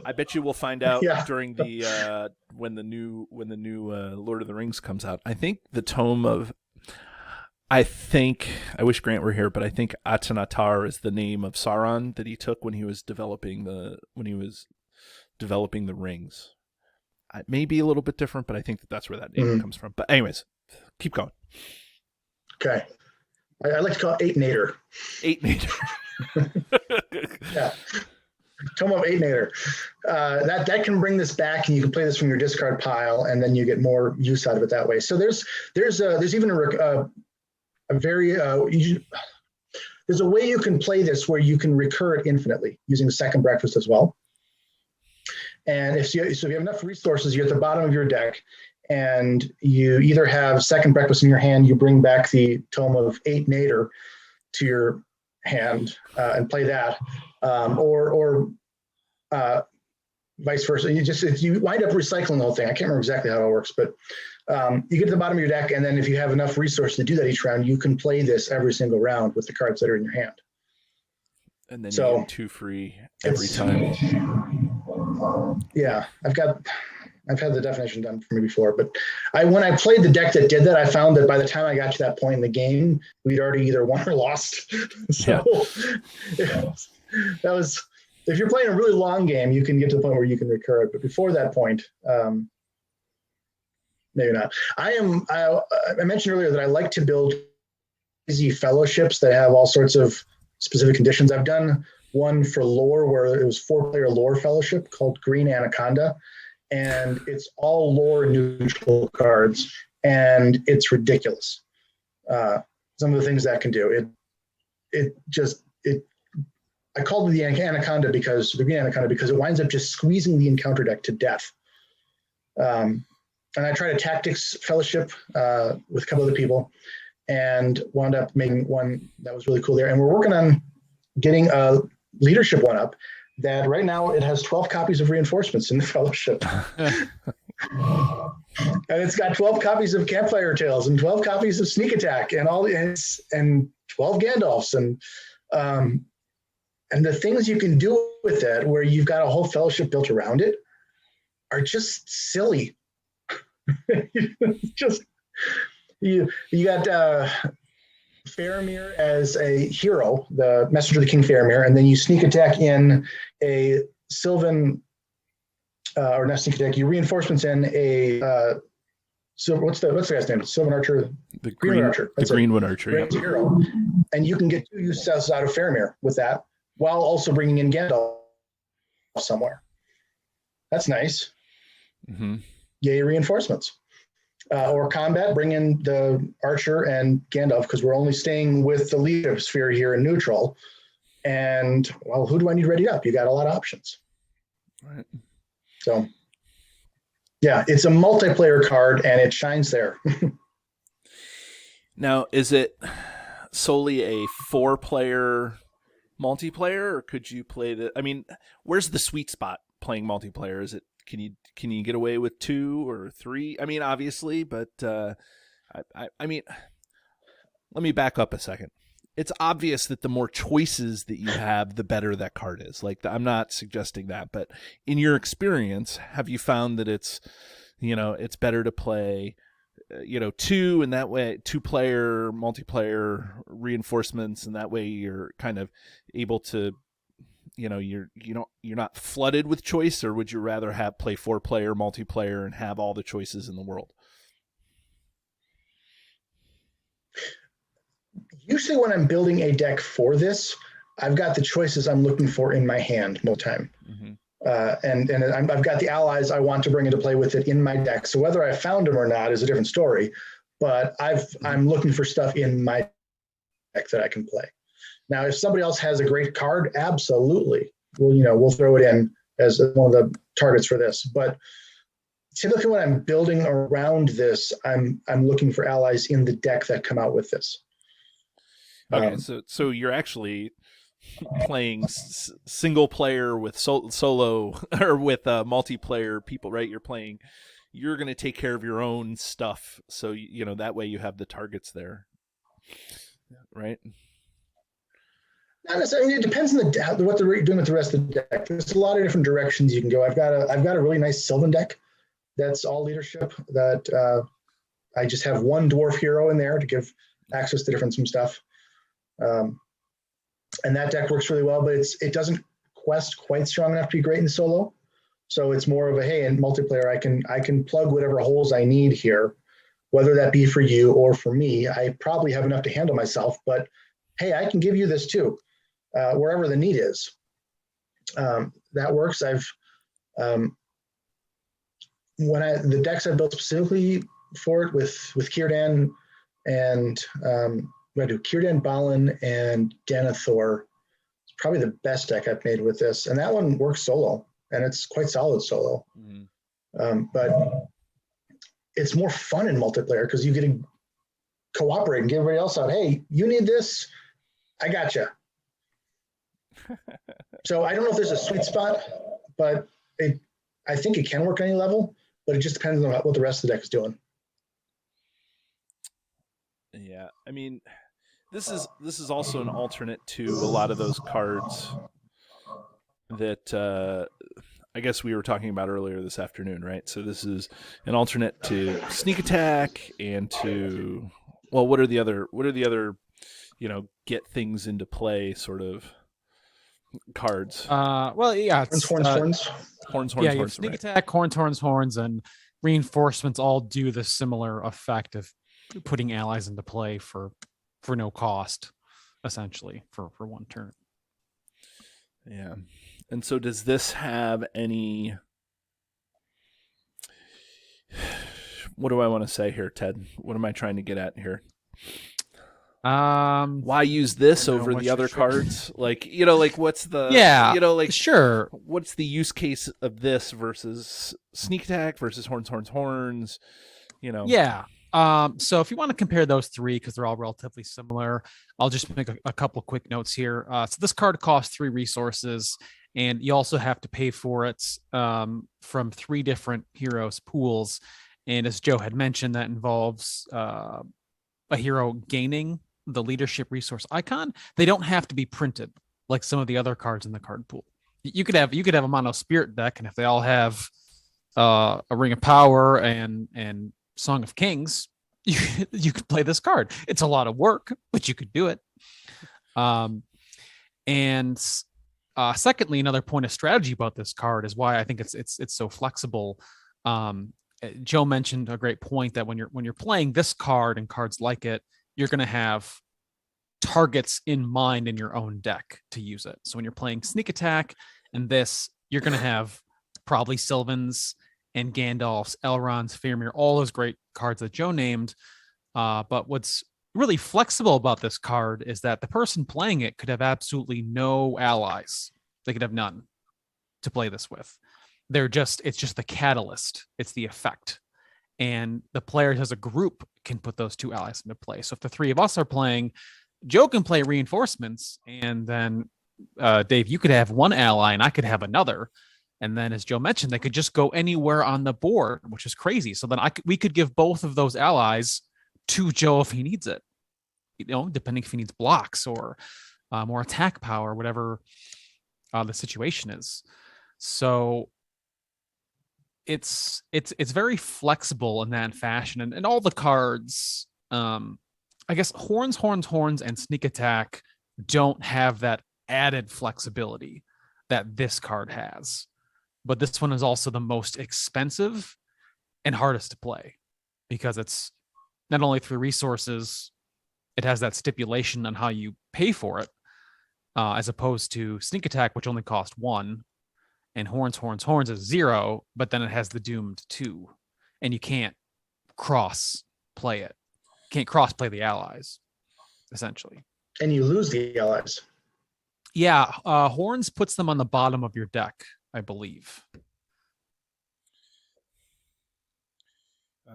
I bet you we'll find out during the when the new Lord of the Rings comes out. I think the Tome of, I wish Grant were here, but I think Atanatar is the name of Sauron that he took when he was developing the rings. It may be a little bit different, but I think that's where that name comes from. But anyways, keep going. Okay. I like to call it Eightnator. Yeah. Tome of Eightnator. That can bring this back, and you can play this from your discard pile, and then you get more use out of it that way. So there's even a very there's a way you can play this where you can recur it infinitely using the second breakfast as well. And if you have enough resources, you're at the bottom of your deck, and you either have second breakfast in your hand, you bring back the Tome of Eightnator to your hand and play that, or vice versa. You wind up recycling the whole thing. I can't remember exactly how it works, but you get to the bottom of your deck, and then if you have enough resources to do that each round, you can play this every single round with the cards that are in your hand. And then you get 2 free every time. Yeah, I've had the definition done for me before, but when I played the deck that did that, I found that by the time I got to that point in the game, we'd already either won or lost. So that was, if you're playing a really long game, you can get to the point where you can recur it, but before that point, maybe not. I mentioned earlier that I like to build easy fellowships that have all sorts of specific conditions. I've done one for lore where it was 4-player lore fellowship called Green Anaconda. and it's all lore neutral cards, and it's ridiculous. Some of the things that can do it. I called it the anaconda because it winds up just squeezing the encounter deck to death. And I tried a tactics fellowship with a couple other people, and wound up making one that was really cool there. And we're working on getting a leadership one up that right now it has 12 copies of reinforcements in the fellowship. And it's got 12 copies of Campfire Tales and 12 copies of Sneak Attack and 12 Gandalfs and the things you can do with that, where you've got a whole fellowship built around it, are just silly. Just you got Faramir as a hero, the Messenger of the King Faramir, and then you sneak attack in a Sylvan, or not sneak attack, you reinforcements in a so what's the guy's name? Sylvan Archer, the Greenwood Archer. That's the Greenwood Archer, great hero, and you can get 2 use sets out of Faramir with that, while also bringing in Gandalf somewhere. That's nice. Mm-hmm. Yay, reinforcements. Or combat, bring in the Archer and Gandalf, because we're only staying with the leadership sphere here in neutral. And, well, who do I need ready up? You got a lot of options. Right. So, yeah, it's a multiplayer card, and it shines there. Now, is it solely a 4-player multiplayer, or could you play the? I mean, where's the sweet spot playing multiplayer? Is it can you get away with 2 or 3? I mean, obviously, but I mean, let me back up a second. It's obvious that the more choices that you have, the better that card is. Like, I'm not suggesting that, but in your experience, have you found that it's better to play 2, and that way 2-player multiplayer reinforcements, and that way you're kind of able to you're not flooded with choice? Or would you rather play 4-player multiplayer and have all the choices in the world? Usually when I'm building a deck for this, I've got the choices I'm looking for in my hand most time. Mm-hmm. And I've got the allies I want to bring into play with it in my deck. So whether I found them or not is a different story, but I'm looking for stuff in my deck that I can play. Now, if somebody else has a great card, absolutely, we'll throw it in as one of the targets for this. But typically, when I'm building around this, I'm looking for allies in the deck that come out with this. Okay, so you're actually playing single player with solo or with multiplayer people, right? You're going to take care of your own stuff, so that way you have the targets there, right? Not necessarily. It depends on what they're doing with the rest of the deck. There's a lot of different directions you can go. I've got a really nice Sylvan deck that's all leadership. That I just have one dwarf hero in there to give access to some stuff, and that deck works really well. But it doesn't quest quite strong enough to be great in solo. So it's more of a, hey, in multiplayer I can plug whatever holes I need here, whether that be for you or for me. I probably have enough to handle myself, but hey, I can give you this too. Wherever the need is. That works. The decks I've built specifically for it with Círdan and I do Círdan, Balin, and Denethor. It's probably the best deck I've made with this, and that one works solo, and it's quite solid solo. Mm-hmm. But it's more fun in multiplayer because you get to cooperate and get everybody else out. Hey, you need this, I got you. So I don't know if there's a sweet spot, but I think it can work on any level, but it just depends on what the rest of the deck is doing. Yeah, I mean, this is also an alternate to a lot of those cards that I guess we were talking about earlier this afternoon, right? So this is an alternate to sneak attack and to, well, what are the other get things into play sort of cards? Well, yeah, it's horns. Yeah, horns, sneak right. attack, horns, and reinforcements all do the similar effect of putting allies into play for no cost, essentially for one turn. Yeah, and so does this have any What do I want to say here, Ted? What am I trying to get at here? Um, Why use this I don't know, over what's the your other tr- cards? Like, you know, like what's the, Yeah, you know, like sure. what's the use case of this versus sneak attack versus horns, you know? Yeah. So if you want to compare those three, because they're all relatively similar, I'll just make a couple quick notes here. So this card costs 3 resources, and you also have to pay for it from 3 different heroes pools. And as Joe had mentioned, that involves a hero gaining the leadership resource icon. They don't have to be printed like some of the other cards in the card pool. You could have a mono spirit deck, and if they all have a Ring of Power and Song of Kings, you could play this card. It's a lot of work, but you could do it. And secondly, another point of strategy about this card is why I think it's so flexible. Joe mentioned a great point that when you're playing this card and cards like it, you're going to have targets in mind in your own deck to use it. So when you're playing Sneak Attack and this, you're going to have probably Sylvans and Gandalf's, Elrond's, Faramir, all those great cards that Joe named. But what's really flexible about this card is that the person playing it could have absolutely no allies. They could have none to play this with. It's just the catalyst. It's the effect. And the players as a group can put those 2 allies into play. So if the 3 of us are playing, Joe can play reinforcements, and then Dave, you could have 1 ally and I could have another. And then, as Joe mentioned, they could just go anywhere on the board, which is crazy. So then we could give both of those allies to Joe if he needs it, you know, depending if he needs blocks or more attack power, whatever the situation is. So it's very flexible in that fashion, and all the cards, I guess horns, and sneak attack don't have that added flexibility that this card has. But this one is also the most expensive and hardest to play because it's not only 3 resources, it has that stipulation on how you pay for it, as opposed to sneak attack, which only cost 1, and horns is 0, but then it has the doomed 2, and you can't cross play it. Can't cross play the allies, essentially. And you lose the allies. Yeah, horns puts them on the bottom of your deck, I believe.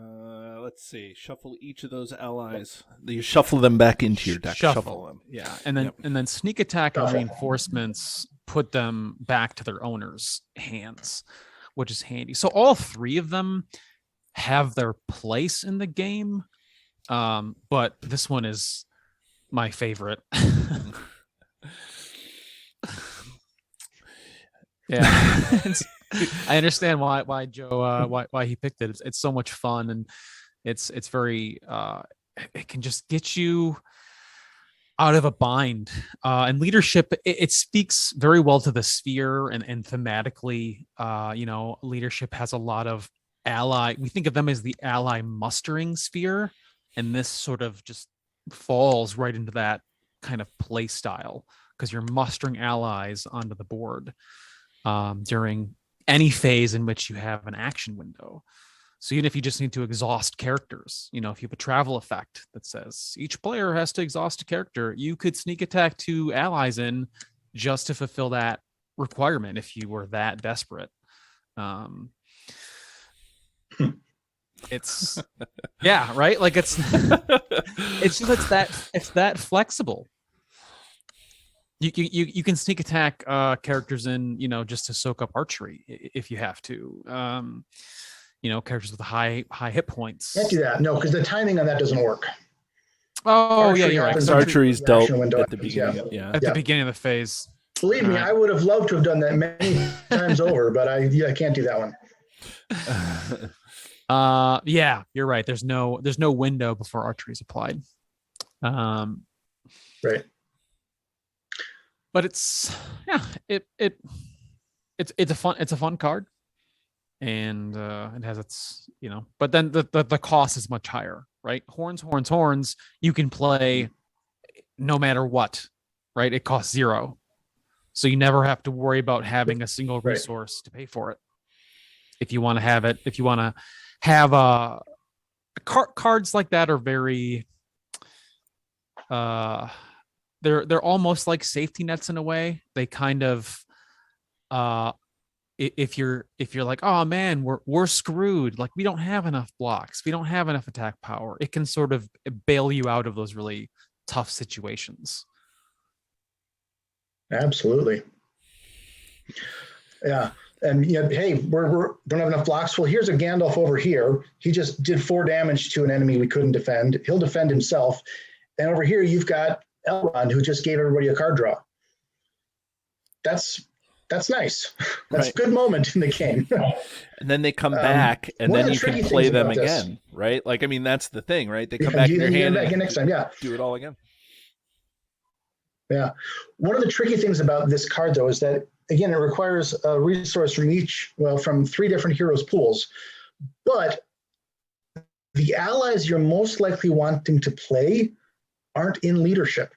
Let's see. Shuffle each of those allies. You shuffle them back into your deck. Shuffle them. Yeah, and then sneak attack and reinforcements put them back to their owners' hands, which is handy. So all 3 of them have their place in the game, but this one is my favorite. Yeah. I understand why Joe why he picked it. It's so much fun, and it's very it can just get you out of a bind. And leadership, it speaks very well to the sphere, and thematically, you know, leadership has a lot of ally. We think of them as the ally mustering sphere, and this sort of just falls right into that kind of play style because you're mustering allies onto the board during any phase in which you have an action window. So even if you just need to exhaust characters, you know, if you have a travel effect that says each player has to exhaust a character, you could sneak attack 2 allies in just to fulfill that requirement if you were that desperate. It's yeah, right? Like it's that flexible. You can sneak attack characters in, you know, just to soak up archery if you have to. You know, characters with high hit points. Can't do that. No, because the timing on that doesn't work. Oh, yeah, you're right. happens Archery's after the dealt action window at the ends, beginning. Yeah. At the beginning of the phase. Believe me, I would have loved to have done that many times over, but I can't do that one. Yeah, you're right. There's no window before archery is applied. Right. But it's a fun card, and it has its, you know, but then the cost is much higher, right? Horns, you can play no matter what, right? It costs 0, so you never have to worry about having a single resource to pay for it. If you want to have it, if you want to have cards like that are very they're almost like safety nets in a way. They kind of if you're like, oh man, we're screwed, like we don't have enough blocks, we don't have enough attack power, it can sort of bail you out of those really tough situations. Absolutely. Yeah. And hey, we're don't have enough blocks. Well, here's a Gandalf over here. He just did 4 damage to an enemy we couldn't defend. He'll defend himself. And over here, you've got Elrond, who just gave everybody a card draw. That's nice. That's right. a good moment in the game. And then they come back, and then you can play them again, right? Like, I mean, that's the thing, right? They come back in your hand back in next time, yeah. Do it all again. Yeah. One of the tricky things about this card, though, is that, again, it requires a resource from 3 different heroes' pools. But the allies you're most likely wanting to play aren't in leadership.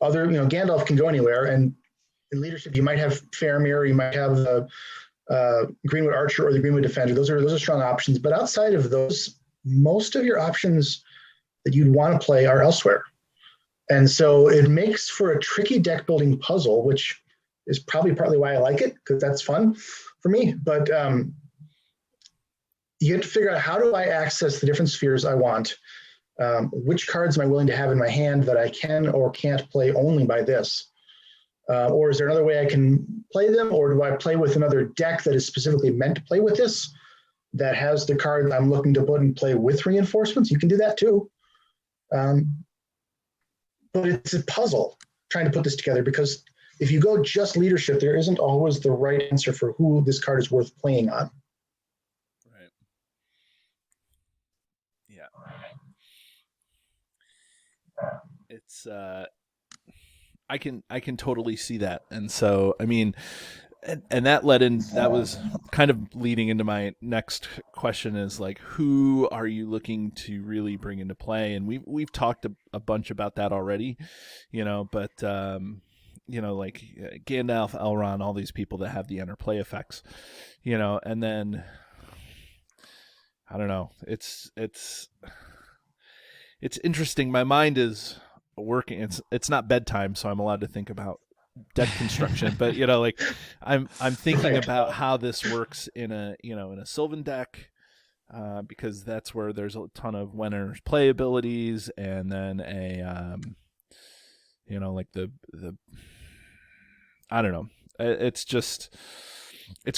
Gandalf can go anywhere, and in leadership, you might have Faramir, you might have the Greenwood Archer or the Greenwood Defender. Those are strong options. But outside of those, most of your options that you'd want to play are elsewhere. And so it makes for a tricky deck building puzzle, which is probably partly why I like it, because that's fun for me. But you have to figure out, how do I access the different spheres I want? Which cards am I willing to have in my hand that I can or can't play only by this? Or is there another way I can play them? Or do I play with another deck that is specifically meant to play with this, that has the card I'm looking to put and play with reinforcements? You can do that too. But it's a puzzle trying to put this together, because if you go just leadership, there isn't always the right answer for who this card is worth playing on. Right. Yeah. It's I can totally see that. And so, I mean, and that was kind of leading into my next question, is like, who are you looking to really bring into play? And we've talked a bunch about that already, but like Gandalf, Elrond, all these people that have the interplay effects, and then I don't know, it's interesting. My mind is working. It's not bedtime, so I'm allowed to think about deck construction, but like I'm thinking about how this works in a Sylvan deck, because that's where there's a ton of winners play abilities, and then like the I don't know, it's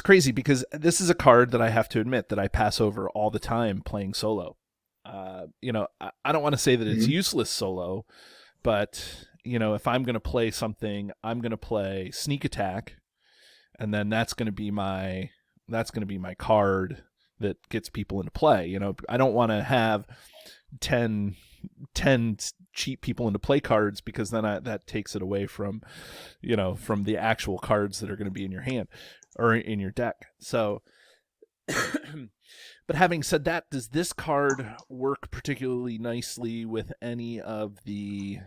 crazy, because this is a card that I have to admit that I pass over all the time playing solo. I don't want to say that it's useless solo, but if I'm going to play something, I'm going to play sneak attack, and then that's going to be my card that gets people into play. I don't want to have 10 cheat people into play cards, because then that takes it away from the actual cards that are going to be in your hand or in your deck. So but having said that, does this card work particularly nicely with any of the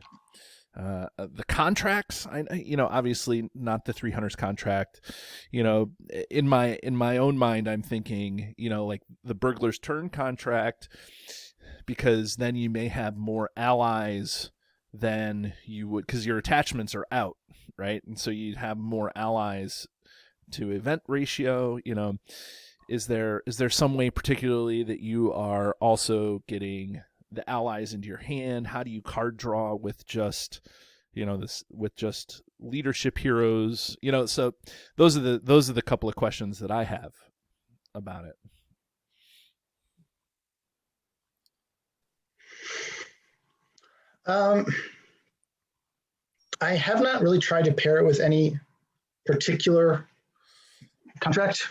contracts? Obviously not the 300's contract. In my own mind, I'm thinking, like the Burglar's Turn contract, because then you may have more allies than you would, because your attachments are out, right? And so you'd have more allies to event ratio. Is there some way particularly that you are also getting the allies into your hand? How do you card draw with just leadership heroes? So those are the couple of questions that I have about it. I have not really tried to pair it with any particular contract.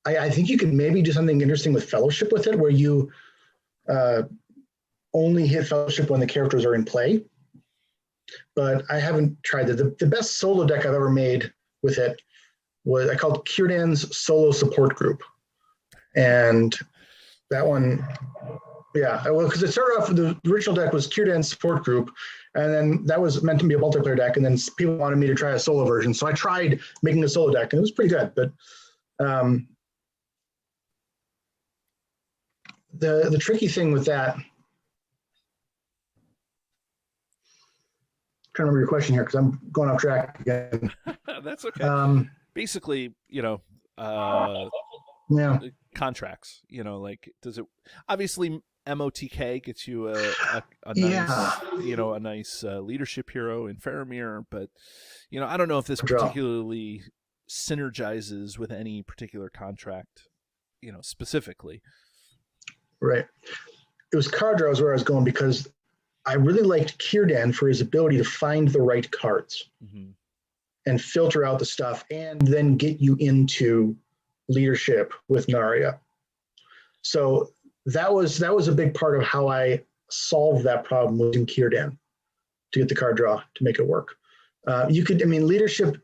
I think you could maybe do something interesting with Fellowship with it, where you only hit Fellowship when the characters are in play. But I haven't tried that. The best solo deck I've ever made with it was, I called Círdan's Solo Support Group. And that one, yeah, because it started off with, the original deck was Círdan's Support Group, and then that was meant to be a multiplayer deck, and then people wanted me to try a solo version. So I tried making a solo deck, and it was pretty good. But Um, the tricky thing with that, I'm trying to remember your question here because I'm going off track again. That's okay. Basically, Yeah. contracts. Like, does it obviously MOTK gets you a Yeah. nice a nice leadership hero in Faramir, but I don't know if this Draw. particularly synergizes with any particular contract, specifically. Right. It was card draws where I was going because I really liked Círdan for his ability to find the right cards and filter out the stuff and then get you into leadership with Narya. So that was a big part of how I solved that problem using Círdan to get the card draw to make it work. Leadership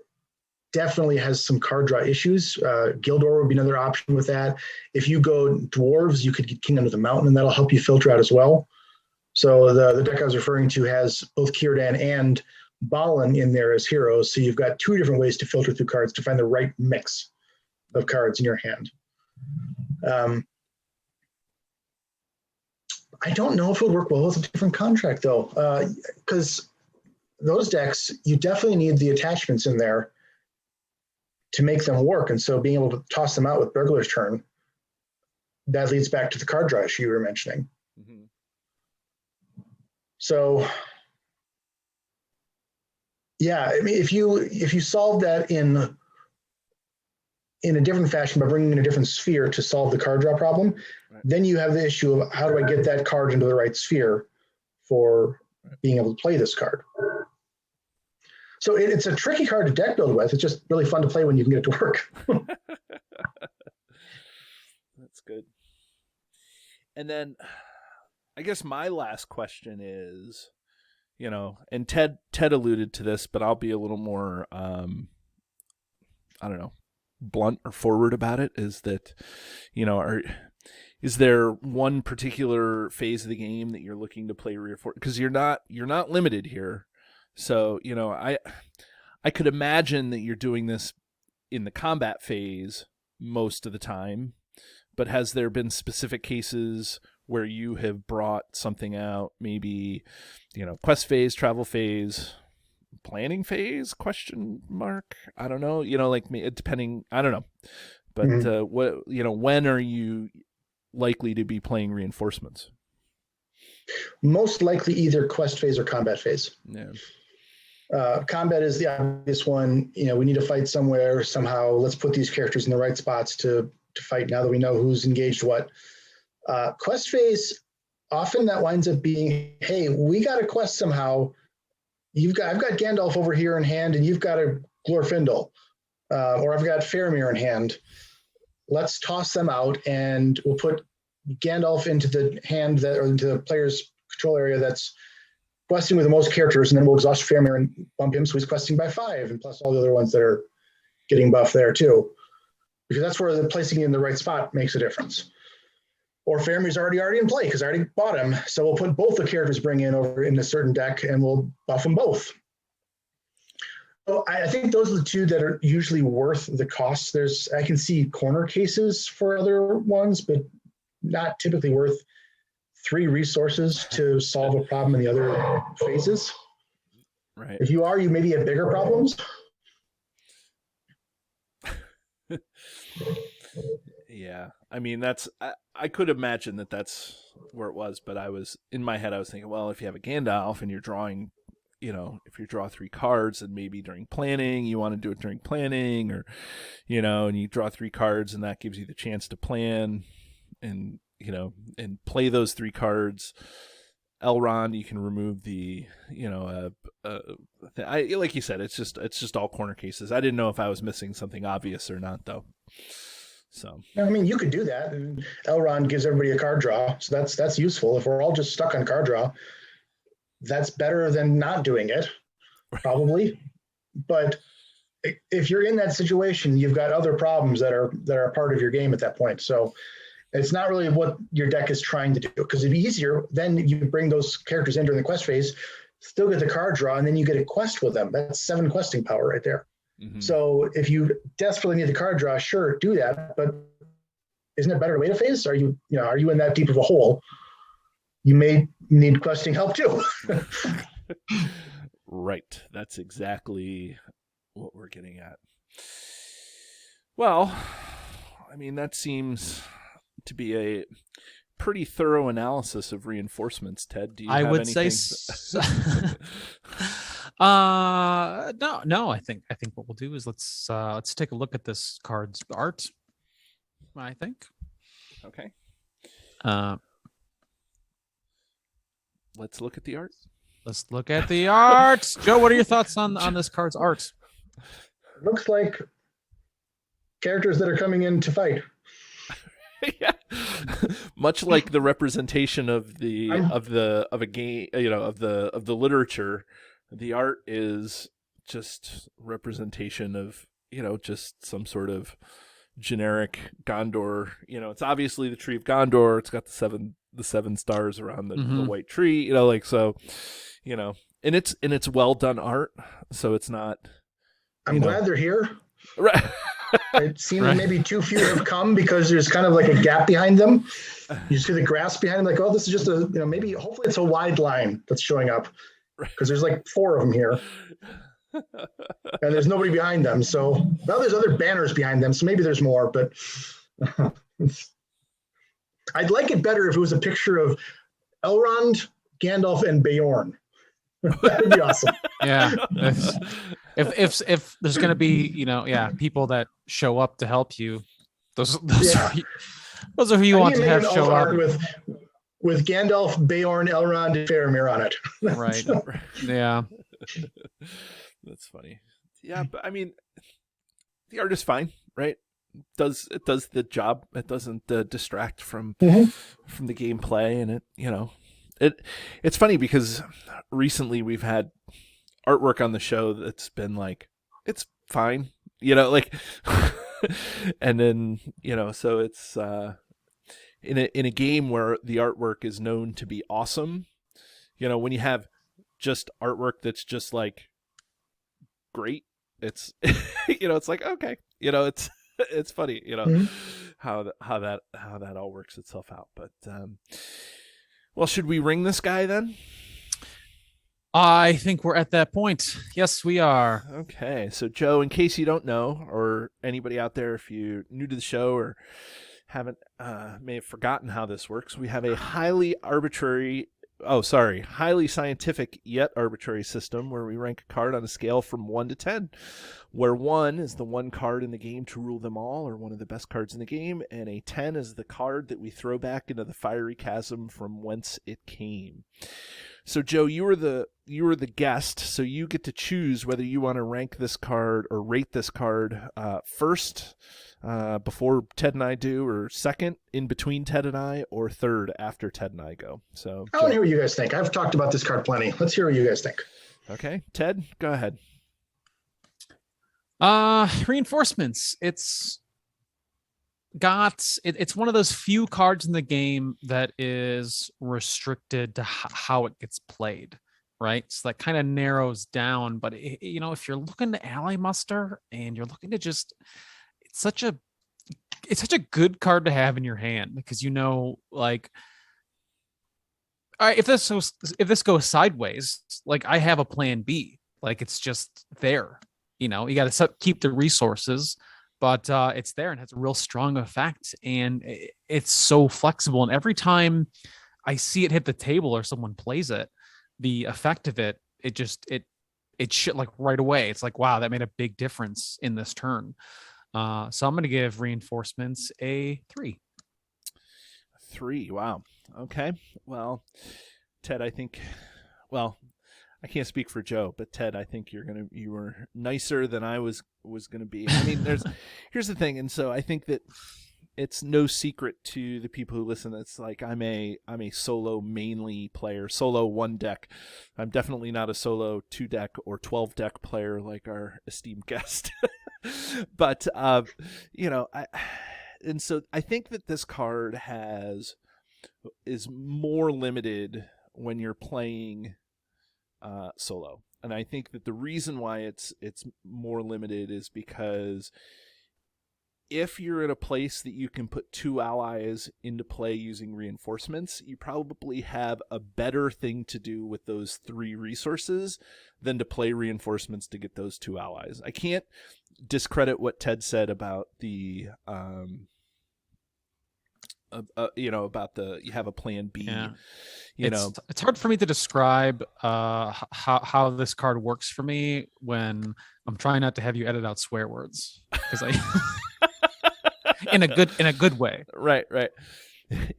definitely has some card draw issues. Gildor would be another option with that. If you go dwarves, you could get King Under the Mountain, and that'll help you filter out as well. So the deck I was referring to has both Círdan and Balin in there as heroes. So you've got two different ways to filter through cards to find the right mix of cards in your hand. I don't know if it would work well with a different contract, though, because those decks, you definitely need the attachments in there to make them work. And so being able to toss them out with Burglar's Turn, that leads back to the card draw issue you were mentioning. So, yeah, if you solve that in a different fashion by bringing in a different sphere to solve the card draw problem, then you have the issue of how do I get that card into the right sphere for being able to play this card. So it's a tricky card to deck build with. It's just really fun to play when you can get it to work. That's good. And then I guess my last question is, and Ted alluded to this, but I'll be a little more, I don't know, blunt or forward about it, is that, is there one particular phase of the game that you're looking to play reinforce? Because you're not limited here. So, I could imagine that you're doing this in the combat phase most of the time, but has there been specific cases where you have brought something out, maybe, quest phase, travel phase, planning phase, ? I don't know, like depending, I don't know. But when are you likely to be playing reinforcements? Most likely either quest phase or combat phase. Yeah. Combat is the obvious one. We need to fight somewhere somehow. Let's put these characters in the right spots to fight now that we know who's engaged what. Quest phase, often that winds up being, hey, we got a quest somehow. I've got Gandalf over here in hand, and you've got a Glorfindel, or I've got Faramir in hand. Let's toss them out, and we'll put Gandalf into the hand or into the player's control area that's questing with the most characters, and then we'll exhaust Faramir and bump him so he's questing by 5, and plus all the other ones that are getting buffed there too. Because that's where the placing in the right spot makes a difference. Or Faramir's already in play because I already bought him, so we'll put both the characters bring in over in a certain deck, and we'll buff them both. So I think those are the two that are usually worth the cost. I can see corner cases for other ones, but not typically worth 3 resources to solve a problem in the other phases. Right. If you maybe have bigger problems. Yeah. I mean, I could imagine that's where it was, but in my head, I was thinking, well, if you have a Gandalf and you're drawing, if you draw 3 cards, and maybe during planning, you want to do it during planning, or, and you draw 3 cards and that gives you the chance to plan and, and play those 3 cards. Elrond, you can remove the, like you said, it's just all corner cases. I didn't know if I was missing something obvious or not, though. So I mean, you could do that. And Elrond gives everybody a card draw, so that's useful. If we're all just stuck on card draw, that's better than not doing it, probably. But if you're in that situation, you've got other problems that are part of your game at that point. So it's not really what your deck is trying to do, because it'd be easier. Then you bring those characters in during the quest phase, still get the card draw, and then you get a quest with them. That's 7 questing power right there. So if you desperately need the card draw, sure, do that. But isn't it better to wait a phase? Are you in that deep of a hole? You may need questing help too. Right. That's exactly what we're getting at. Well, I mean, that seems to be a pretty thorough analysis of reinforcements. Ted, do you have anything? No. I think what we'll do is let's take a look at this card's art. I think. Okay. Uh, let's look at the art. Let's look at the art. Joe, what are your thoughts on this card's art? Looks like characters that are coming in to fight. Yeah. Much like the representation of the game, of the literature, the art is just representation of, just some sort of generic Gondor. It's obviously the tree of Gondor. It's got the seven stars around the white tree, and it's well done art. So it's not. I'm glad they're here. Right. It seems maybe too few have come because there's kind of like a gap behind them. You see the grass behind them, like, oh, this is just maybe hopefully it's a wide line that's showing up because there's like 4 of them here. And there's nobody behind them. So now there's other banners behind them. So maybe there's more, but I'd like it better if it was a picture of Elrond, Gandalf, and Beorn. That'd be awesome. Yeah. If there's going to be, people that show up to help you, those are who you want to have show up. With Gandalf, Beorn, Elrond, and Faramir on it. Right. Yeah. That's funny. Yeah, but I mean, the art is fine, right? It does the job. It doesn't distract from the gameplay, and it's funny because recently we've had artwork on the show that's been like, it's fine, and then so it's in a game where the artwork is known to be awesome. When you have just artwork that's just like great, it's it's like, okay, it's funny, how that all works itself out. But well, should we ring this guy then? I think we're at that point. Yes, we are. Okay, so Joe, in case you don't know, or anybody out there, if you're new to the show or may have forgotten how this works, we have a highly scientific yet arbitrary system where we rank a card on a scale from 1 to 10, where 1 is the one card in the game to rule them all, or one of the best cards in the game, and a 10 is the card that we throw back into the fiery chasm from whence it came. So Joe, you were the guest, so you get to choose whether you want to rank this card or rate this card first, before Ted and I do, or second in between Ted and I, or third after Ted and I go. So I want to hear what you guys think. I've talked about this card plenty. Let's hear what you guys think. Okay, Ted, go ahead. Reinforcements. It's one of those few cards in the game that is restricted to how it gets played, right? So that kind of narrows down. But if you're looking to ally muster and you're looking to just, it's such a good card to have in your hand, because like, all right, if this goes sideways, like, I have a plan B. Like, it's just there. You got to keep the resources. But it's there and has a real strong effect, and it's so flexible. And every time I see it hit the table or someone plays it, the effect of it shit like right away. It's like, wow, that made a big difference in this turn. So I'm going to give reinforcements a 3. 3. Wow. Okay. Well, Ted, I think. Well, I can't speak for Joe, but Ted, I think you were nicer than I was going to be. I mean, here's the thing, and so I think that it's no secret to the people who listen. It's like I'm a solo mainly player, solo 1 deck. I'm definitely not a solo 2 deck or 12 deck player like our esteemed guest. But and so I think that this card is more limited when you're playing solo. and I think that the reason why it's more limited is because if you're in a place that you can put 2 allies into play using reinforcements, you probably have a better thing to do with those 3 resources than to play reinforcements to get those 2 allies. I can't discredit what Ted said about the about the you have a plan B. Yeah. You know, it's hard for me to describe how this card works for me when I'm trying not to have you edit out swear words, because I in a good way. Right.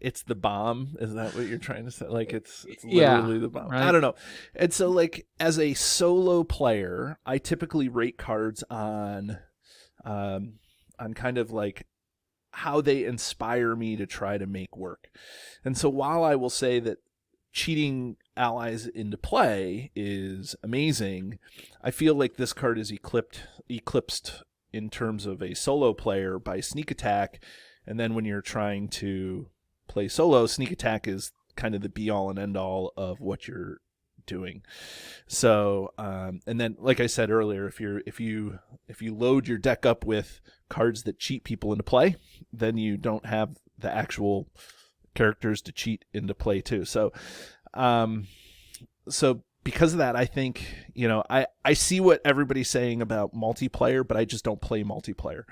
It's the bomb. Is that what you're trying to say? Like it's literally the bomb. Right. I don't know. And so like as a solo player, I typically rate cards on kind of like how they inspire me to try to make work. And so while I will say that cheating allies into play is amazing, I feel like this card is eclipsed in terms of a solo player by sneak attack. And then when you're trying to play solo, sneak attack is kind of the be all and end all of what you're doing. So and then like I said earlier, if you load your deck up with cards that cheat people into play, then you don't have the actual characters to cheat into play too. So because of that, I think, I see what everybody's saying about multiplayer, but I just don't play multiplayer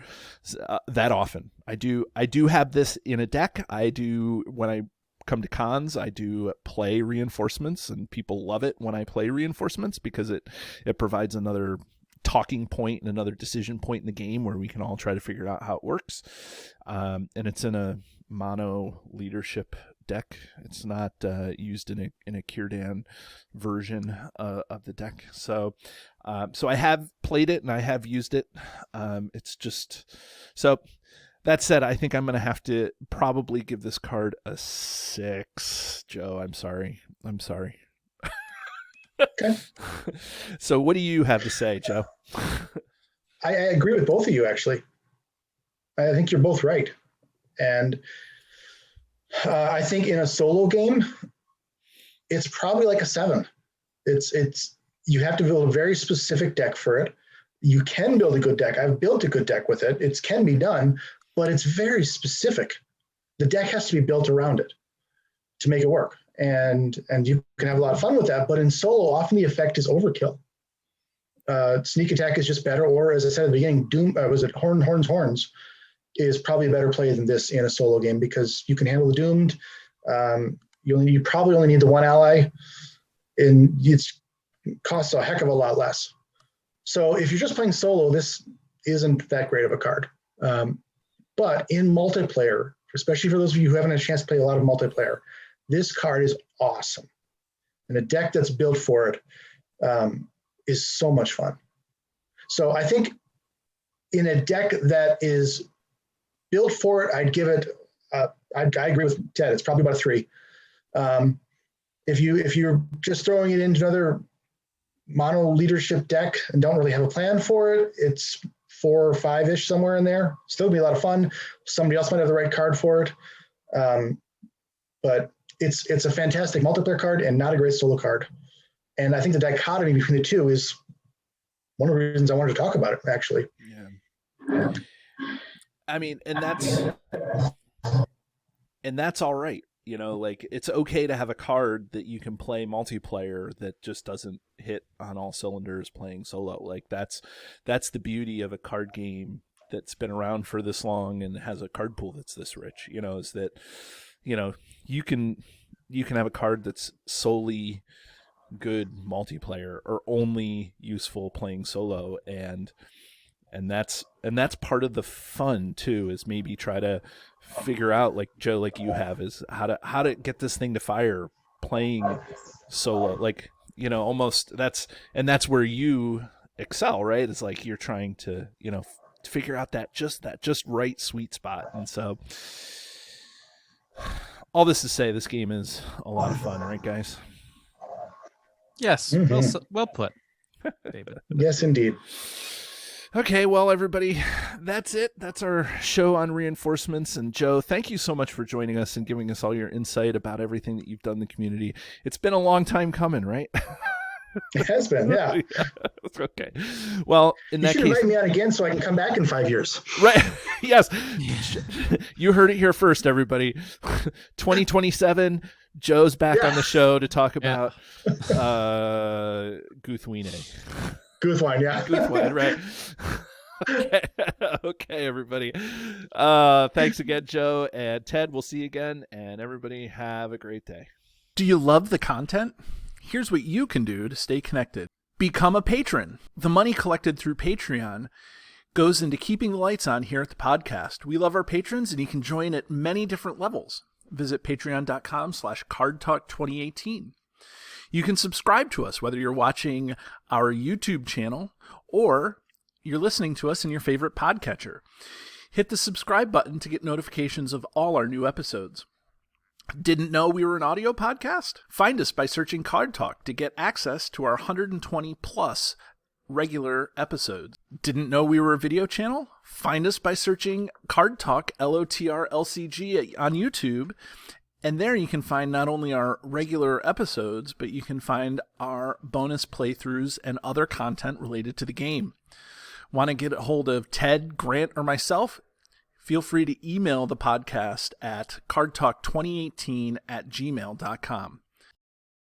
that often. I do have this in a deck. I do, when I come to cons, I do play reinforcements, and people love it when I play reinforcements because it provides another talking point and another decision point in the game where we can all try to figure out how it works. And it's in a mono leadership deck. It's not used in a Kirdan version of the deck. So I have played it and I have used it. It's just so. That said, I think I'm going to have to probably give this card a 6. Joe, I'm sorry. Okay. So what do you have to say, Joe? I agree with both of you, actually. I think you're both right. And I think in a solo game, it's probably like a 7. It's you have to build a very specific deck for it. You can build a good deck. I've built a good deck with it. It can be done, but it's very specific. The deck has to be built around it to make it work. And you can have a lot of fun with that, but in solo, often the effect is overkill. Sneak attack is just better, or as I said at the beginning, Horns is probably a better play than this in a solo game because you can handle the doomed. You probably only need the 1 ally, and it costs a heck of a lot less. So if you're just playing solo, this isn't that great of a card. But in multiplayer, especially for those of you who haven't had a chance to play a lot of multiplayer, this card is awesome. And a deck that's built for it is so much fun. So I think in a deck that is built for it, I'd give it, I agree with Ted, it's probably about a 3. If you're just throwing it into another mono leadership deck and don't really have a plan for it, it's 4 or 5-ish, somewhere in there. Still be a lot of fun. Somebody else might have the right card for it. But it's a fantastic multiplayer card and not a great solo card. And I think the dichotomy between the two is one of the reasons I wanted to talk about it, actually. Yeah. I mean, and that's all right. Like it's okay to have a card that you can play multiplayer that just doesn't hit on all cylinders playing solo. Like that's the beauty of a card game that's been around for this long and has a card pool that's this rich, is that, you can have a card that's solely good multiplayer or only useful playing solo, and that's part of the fun too, is maybe try to figure out, like Joe, like you have, is how to get this thing to fire playing solo. Like, almost that's where you excel, right? It's like you're trying to, to figure out that just right sweet spot. And so all this to say, this game is a lot of fun, right, guys? Yes. Mm-hmm. Well put, David. Yes, indeed. Okay, well, everybody, that's it. That's our show on reinforcements. And Joe, thank you so much for joining us and giving us all your insight about everything that you've done in the community. It's been a long time coming, right? It has been, yeah. Okay. Well, in You that should case, invite me on again so I can come back in 5 years. right? Yes, you heard it here first, everybody. 2027, Joe's back on the show to talk about Guthwine. Guthwine, yeah. Guthwine, right? Okay, everybody. Thanks again, Joe and Ted. We'll see you again, and everybody have a great day. Do you love the content? Here's what you can do to stay connected. Become a patron. The money collected through Patreon goes into keeping the lights on here at the podcast. We love our patrons, and you can join at many different levels. Visit patreon.com/cardtalk2018. You can subscribe to us, whether you're watching our YouTube channel or you're listening to us in your favorite podcatcher. Hit the subscribe button to get notifications of all our new episodes. Didn't know we were an audio podcast? Find us by searching Card Talk to get access to our 120 plus regular episodes. Didn't know we were a video channel? Find us by searching Card Talk LOTR LCG on YouTube. And there you can find not only our regular episodes, but you can find our bonus playthroughs and other content related to the game. Want to get a hold of Ted, Grant, or myself? Feel free to email the podcast at cardtalk2018@gmail.com.